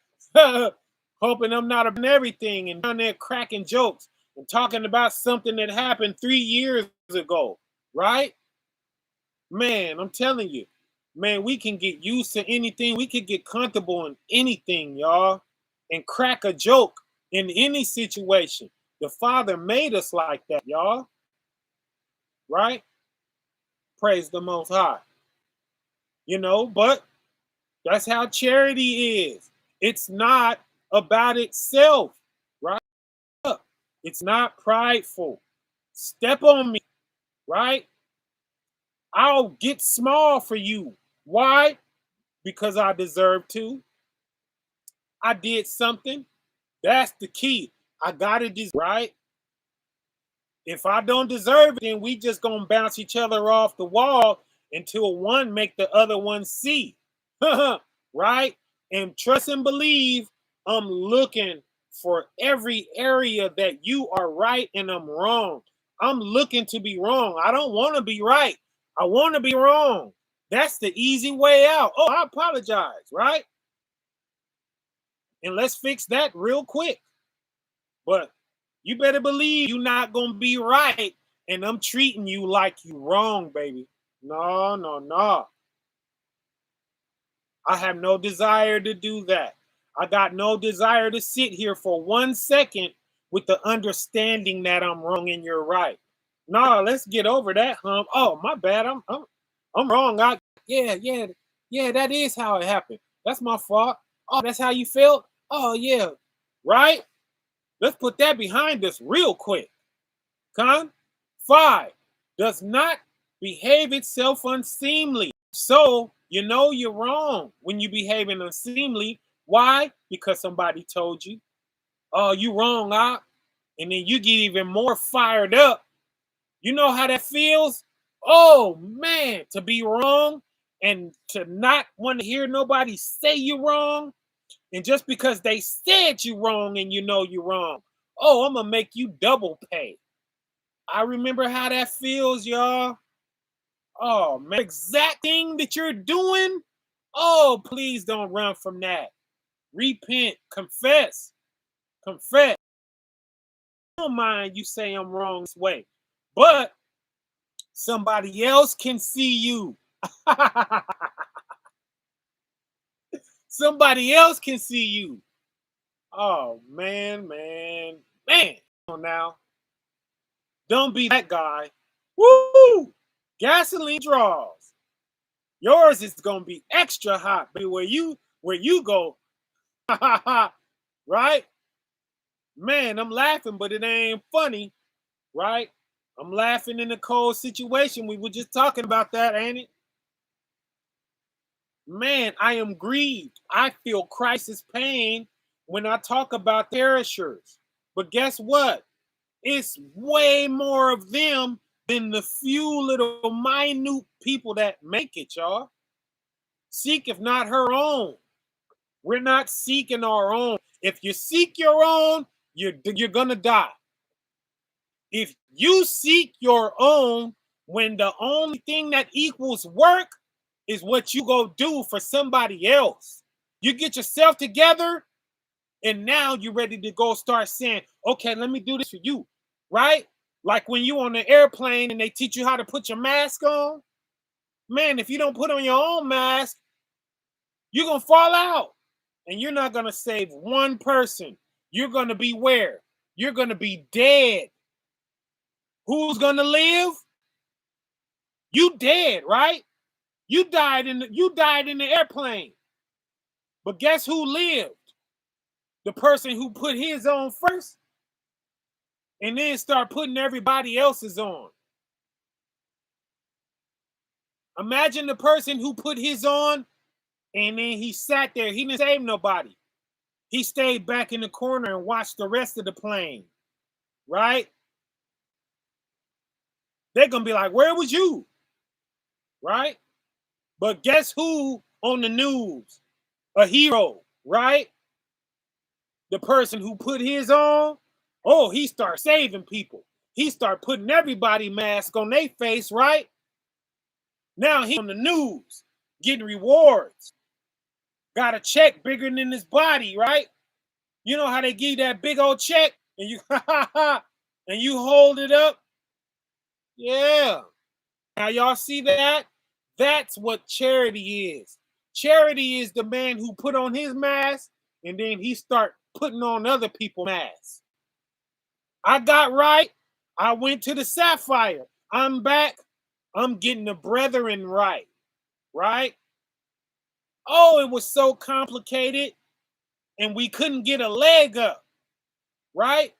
Hoping I'm not in everything and down there cracking jokes and talking about something that happened 3 years ago, right? Man, I'm telling you, man, we can get used to anything. We could get comfortable in anything, y'all, and crack a joke in any situation. The Father made us like that, y'all, right? Praise the Most High. You know, but that's how charity is. It's not about itself, right? It's not prideful. Step on me, right? I'll get small for you. Why? Because I deserve to. I did something. That's the key. I got to deserve, right? If I don't deserve it, then we just gonna bounce each other off the wall until one make the other one see. Right? And trust and believe I'm looking for every area that you are right and I'm wrong. I'm looking to be wrong. I don't want to be right. I want to be wrong. That's the easy way out. Oh, I apologize, right? And let's fix that real quick. But you better believe you're not gonna be right, and I'm treating you like you wrong, baby. No, no, no. I have no desire to do that. I got no desire to sit here for 1 second with the understanding that I'm wrong and you're right. No, let's get over that hump. Oh, my bad. I'm wrong. Yeah, that is how it happened. That's my fault. Oh, that's how you felt? Oh yeah. Right? Let's put that behind us real quick. Con 5 does not behave itself unseemly. So you know you're wrong when you behaving unseemly. Why? Because somebody told you. Oh, you wrong, Op. And then you get even more fired up. You know how that feels? Oh man, to be wrong and to not want to hear nobody say you wrong. And just because they said you wrong and you know you're wrong, oh, I'm gonna make you double pay. I remember how that feels, y'all. Oh man, exact thing that you're doing. Oh, please don't run from that. Repent, confess, confess. I don't mind you say I'm wrong this way, but somebody else can see you. Somebody else can see you. Oh man, man, man. Now, don't be that guy. Woo! Gasoline draws. Yours is gonna be extra hot, but where you go, right? Man, I'm laughing, but it ain't funny, right? I'm laughing in a cold situation. We were just talking about that, ain't it? Man, I am grieved. I feel crisis pain when I talk about perishers. But guess what? It's way more of them than the few little minute people that make it, y'all. Seek if not her own. We're not seeking our own. If you seek your own, you're gonna die. If you seek your own, when the only thing that equals work is what you go do for somebody else, you get yourself together, and now you're ready to go start saying, "Okay, let me do this for you," right? Like when you on the airplane and they teach you how to put your mask on. Man, if you don't put on your own mask, you're gonna fall out. And you're not going to save one person. You're going to be where? You're going to be dead. Who's gonna live? You dead, right? You died in the airplane. But guess who lived? The person who put his on first and then start putting everybody else's on. Imagine the person who put his on and then he sat there. He didn't save nobody. He stayed back in the corner and watched the rest of the plane, right? They're going to be like, where was you? Right? But guess who on the news? A hero, right? The person who put his on, oh, he start saving people. He start putting everybody mask on their face, right? Now he on the news, getting rewards. Got a check bigger than his body, right? You know how they give you that big old check and you and you hold it up? Yeah. Now y'all see that? That's what charity is. Charity is the man who put on his mask and then he start putting on other people's masks. I got right. I went to the Sapphire. I'm back. I'm getting the brethren right. Right? Oh, it was so complicated and we couldn't get a leg up. Right?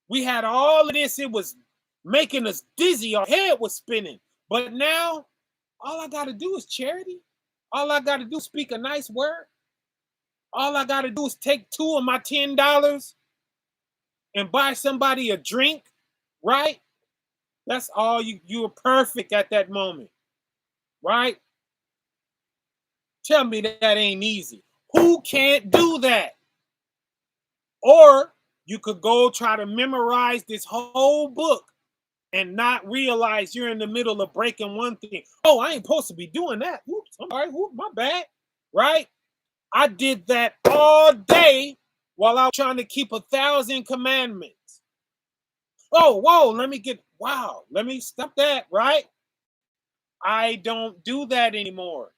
We had all of this. It was making us dizzy. Our head was spinning. But now, all I got to do is charity. All I got to do is speak a nice word. All I got to do is take 2 of my $10 and buy somebody a drink, right? That's all you were perfect at that moment, right? Tell me that ain't easy. Who can't do that? Or you could go try to memorize this whole book and not realize you're in the middle of breaking one thing. Oh, I ain't supposed to be doing that. Oops, I'm sorry. Oops, my bad. Right? I did that all day while I was trying to keep 1,000 commandments. Oh, whoa, let me stop that, right? I don't do that anymore.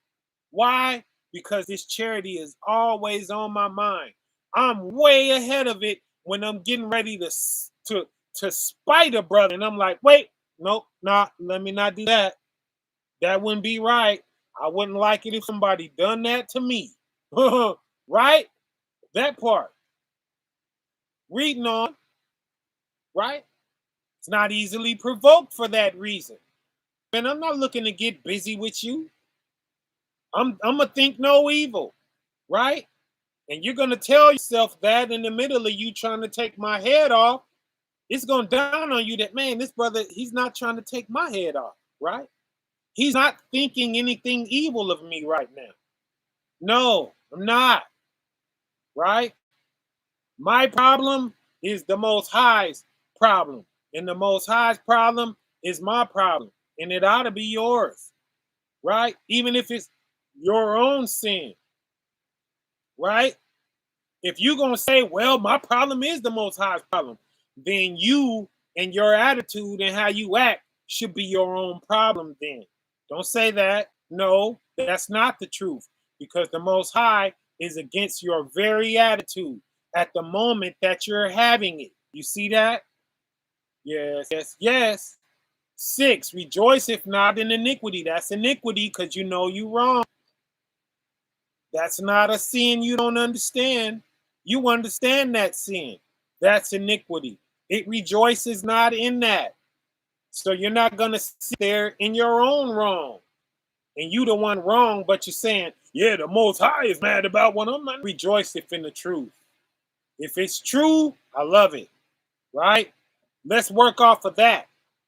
Why? Because this charity is always on my mind. I'm way ahead of it when I'm getting ready to spite a brother. And I'm like, wait, nope, let me not do that. That wouldn't be right. I wouldn't like it if somebody done that to me. Right? That part. Reading on, right? It's not easily provoked for that reason. And I'm not looking to get busy with you. I'm gonna think no evil, right? And you're gonna tell yourself that in the middle of you trying to take my head off, it's gonna dawn on you that, man, this brother, he's not trying to take my head off, right? He's not thinking anything evil of me right now. No, I'm not, right? My problem is the Most High's problem, and the Most High's problem is my problem, and it ought to be yours, right? Even if it's your own sin, right? If you're going to say, well, my problem is the Most High's problem, then you and your attitude and how you act should be your own problem then. Don't say that. No, that's not the truth, because the Most High is against your very attitude at the moment that you're having it. You see that? Yes, yes, yes. 6, rejoice if not in iniquity. That's iniquity because you know you wrong. That's not a sin you don't understand. You understand that sin. That's iniquity. It rejoices not in that. So you're not going to sit there in your own wrong. And you the one wrong, but you're saying, yeah, the Most High is mad about what I'm not. Rejoice if in the truth. If it's true, I love it. Right? Let's work off of that.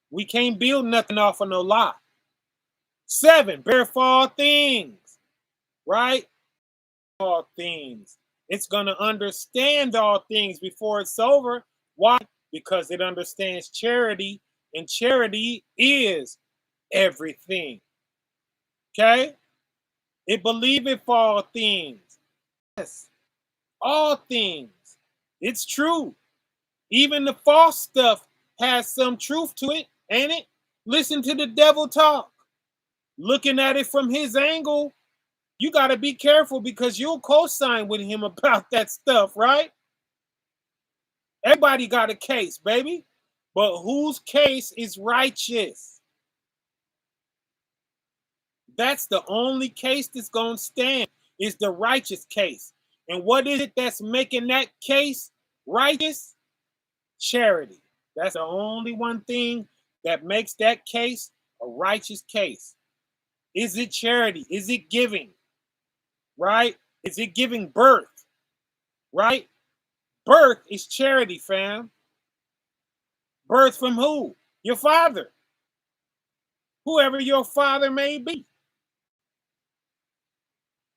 We can't build nothing off of no lie. 7, bear for all things. Right? All things. It's going to understand all things before it's over. Why? Because it understands charity, and charity is everything. Okay? It believeth all things. Yes. All things. It's true. Even the false stuff has some truth to it, ain't it? Listen to the devil talk. Looking at it from his angle, you got to be careful because you'll co-sign with him about that stuff, right? Everybody got a case, baby. But whose case is righteous? That's the only case that's going to stand, is the righteous case. And what is it that's making that case righteous? Charity. That's the only one thing that makes that case a righteous case. Is it charity? Is it giving? Right? Is it giving birth? Right? Birth is charity, fam. Birth from who? Your father. Whoever your father may be.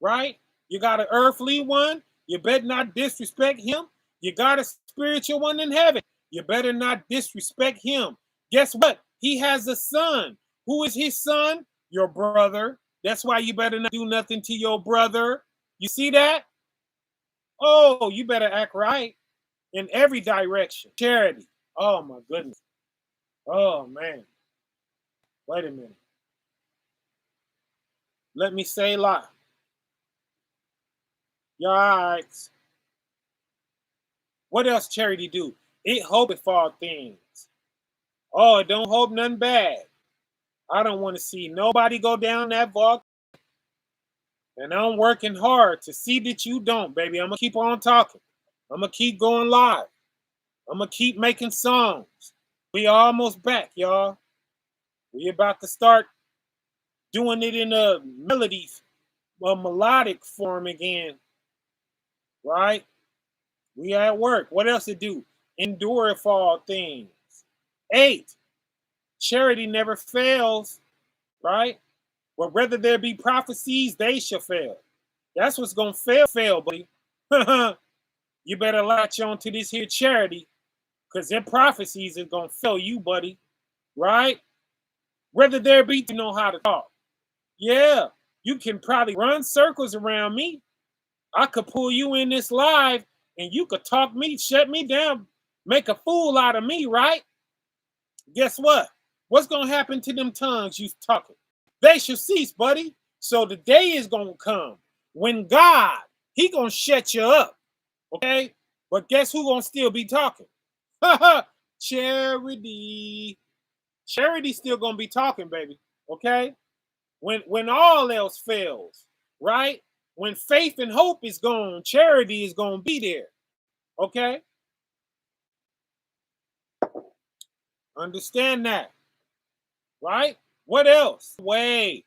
Right? You got an earthly one. You better not disrespect him. You got a spiritual one in heaven. You better not disrespect him. Guess what? He has a son. Who is his son? Your brother. That's why you better not do nothing to your brother. You see that? Oh, you better act right in every direction. Charity. Oh, my goodness. Oh, man. Wait a minute. Let me say live. Y'all all right. What else charity do? It hopeth all things. Oh, it don't hope nothing bad. I don't want to see nobody go down that vault. And I'm working hard to see that you don't, baby. I'm going to keep on talking. I'm going to keep going live. I'm going to keep making songs. We almost back, y'all. We about to start doing it in a melody, a melodic form again. Right? We at work. What else it do? Endure for all things. 8. Charity never fails. Right? Well, whether there be prophecies, they shall fail. That's what's going to fail, buddy. You better latch on to this here charity, because their prophecies is going to fail you, buddy. Right? Whether there be, to know how to talk. Yeah, you can probably run circles around me. I could pull you in this live and you could talk me, shut me down, make a fool out of me, right? Guess what? What's going to happen to them tongues you talking? They shall cease, buddy. So the day is going to come when God, he going to shut you up, okay? But guess who going to still be talking? Charity. Charity still going to be talking, baby, okay? When all else fails, right? When faith and hope is gone, charity is going to be there. Okay? Understand that. Right? What else? Wait.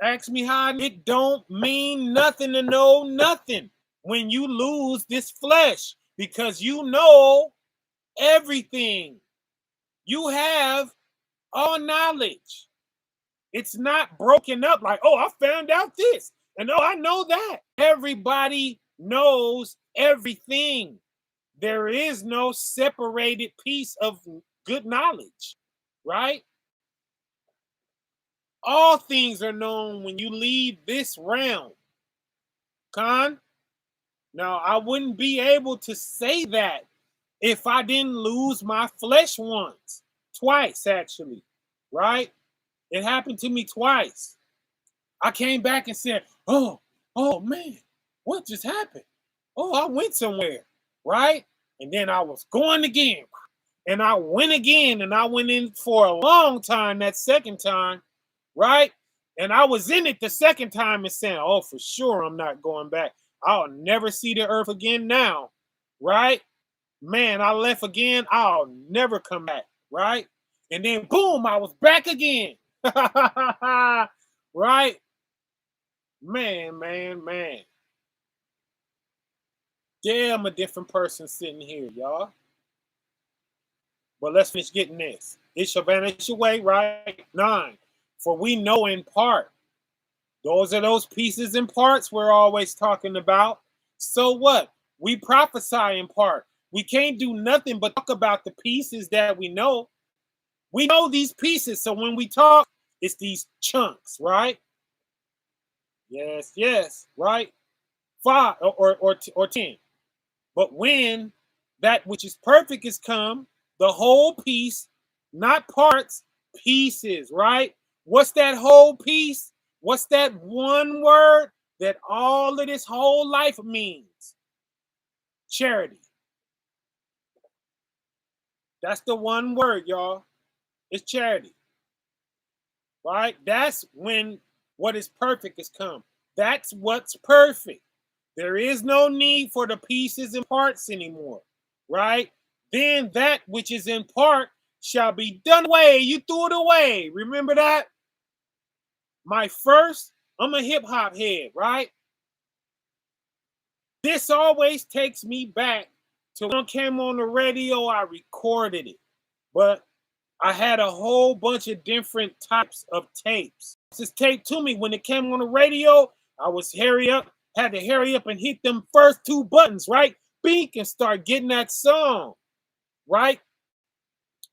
Ask me how it don't mean nothing to know nothing when you lose this flesh, because you know everything. You have all knowledge. It's not broken up like, oh, I found out this, and oh, I know that. Everybody knows everything. There is no separated piece of good knowledge, right? All things are known when you leave this realm. Con? Now, I wouldn't be able to say that if I didn't lose my flesh once, twice actually, right? It happened to me twice. I came back and said, oh man, what just happened? Oh, I went somewhere, right? And then I was going again. And I went again, and I went in for a long time that second time, right? And I was in it the second time and saying, oh, for sure, I'm not going back. I'll never see the earth again now, right? Man, I left again. I'll never come back, right? And then, boom, I was back again. Right? Man. Damn, a different person sitting here, y'all. But let's finish getting this. It shall vanish away, right? 9. For we know in part. Those are those pieces and parts we're always talking about. So what? We prophesy in part. We can't do nothing but talk about the pieces that we know. We know these pieces. So when we talk, it's these chunks, right? Yes, right? 5 or 10. But when that which is perfect is come, the whole piece, not parts, pieces, right? What's that whole piece? What's that one word that all of this whole life means? Charity. That's the one word, y'all. It's charity. Right? That's when what is perfect has come. That's what's perfect. There is no need for the pieces and parts anymore. Right? Then that which is in part shall be done away. You threw it away. Remember that? I'm a hip hop head, right? This always takes me back to when I came on the radio, I recorded it. But I had a whole bunch of different types of tapes. This tape to me when it came on the radio, I was had to hurry up and hit them first two buttons, right? Beak and start getting that song, right?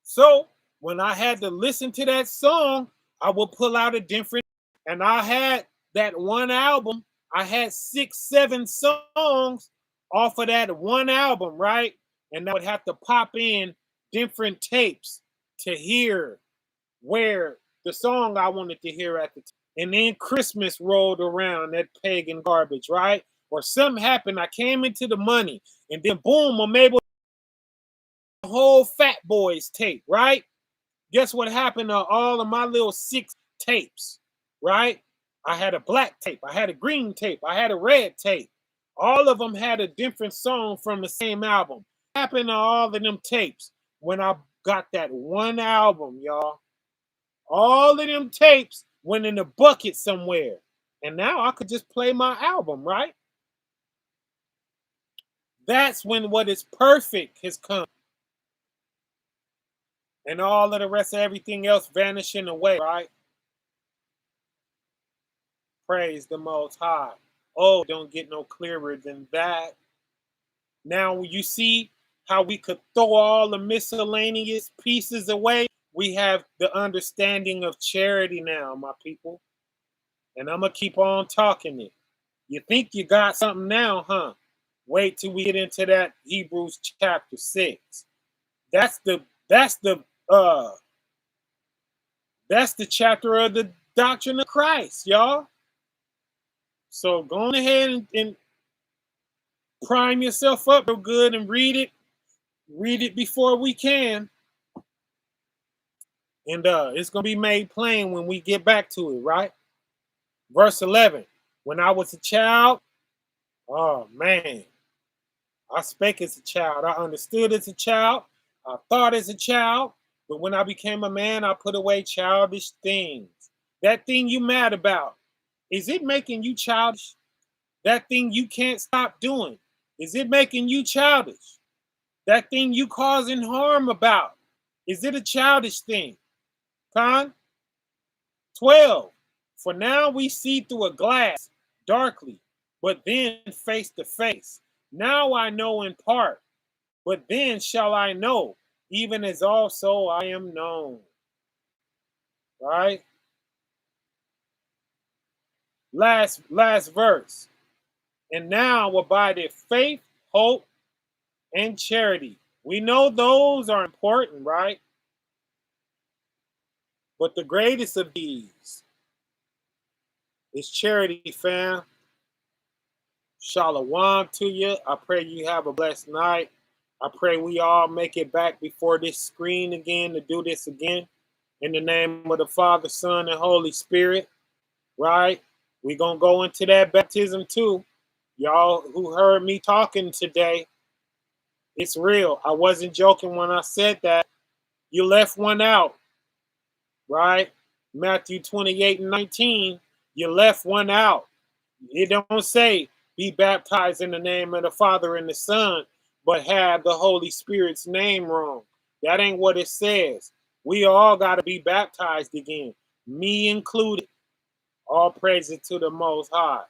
So when I had to listen to that song, I would pull out a different, and I had that one album. I had 6, 7 songs off of that one album, right? And I would have to pop in different tapes to hear where the song I wanted to hear at the time. And then Christmas rolled around, that pagan garbage, right? Or something happened. I came into the money, and then boom, I'm able to whole Fat Boys tape, right? Guess what happened to all of my little 6 tapes, right? I had a black tape, I had a green tape, I had a red tape. All of them had a different song from the same album. What happened to all of them tapes when I got that one album, y'all? All of them tapes went in a bucket somewhere. And now I could just play my album, right? That's when what is perfect has come. And all of the rest of everything else vanishing away, right? Praise the Most High. Oh, don't get no clearer than that. Now, you see how we could throw all the miscellaneous pieces away? We have the understanding of charity now, my people. And I'm going to keep on talking it. You think you got something now, huh? Wait till we get into that Hebrews chapter 6. That's the chapter of the doctrine of Christ, y'all. So go on ahead and prime yourself up real good and read it. Read it before we can. And it's going to be made plain when we get back to it, right? Verse 11. When I was a child, oh man, I spake as a child. I understood as a child. I thought as a child. But when I became a man, I put away childish things. That thing you mad about, is it making you childish? That thing you can't stop doing, is it making you childish? That thing you causing harm about, is it a childish thing? Con? 12. For now we see through a glass darkly, but then face to face. Now I know in part, but then shall I know, even as also I am known. Right? Last verse. And now abideth faith, hope, and charity. We know those are important, right? But the greatest of these is charity, fam. Shalom to you. I pray you have a blessed night. I pray we all make it back before this screen again to do this again. In the name of the Father, Son, and Holy Spirit, right? We're going to go into that baptism too. Y'all who heard me talking today, it's real. I wasn't joking when I said that. You left one out, right? Matthew 28:19, you left one out. It don't say be baptized in the name of the Father and the Son, but have the Holy Spirit's name wrong. That ain't what it says. We all got to be baptized again, me included. All praises to the Most High.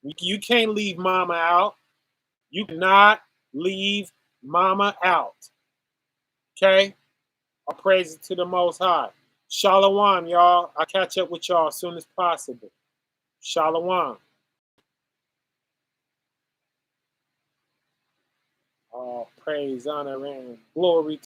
You can't leave mama out. You cannot leave mama out. Okay? All praises to the Most High. Shalom, y'all. I'll catch up with y'all as soon as possible. Shalom. All praise, honor, and glory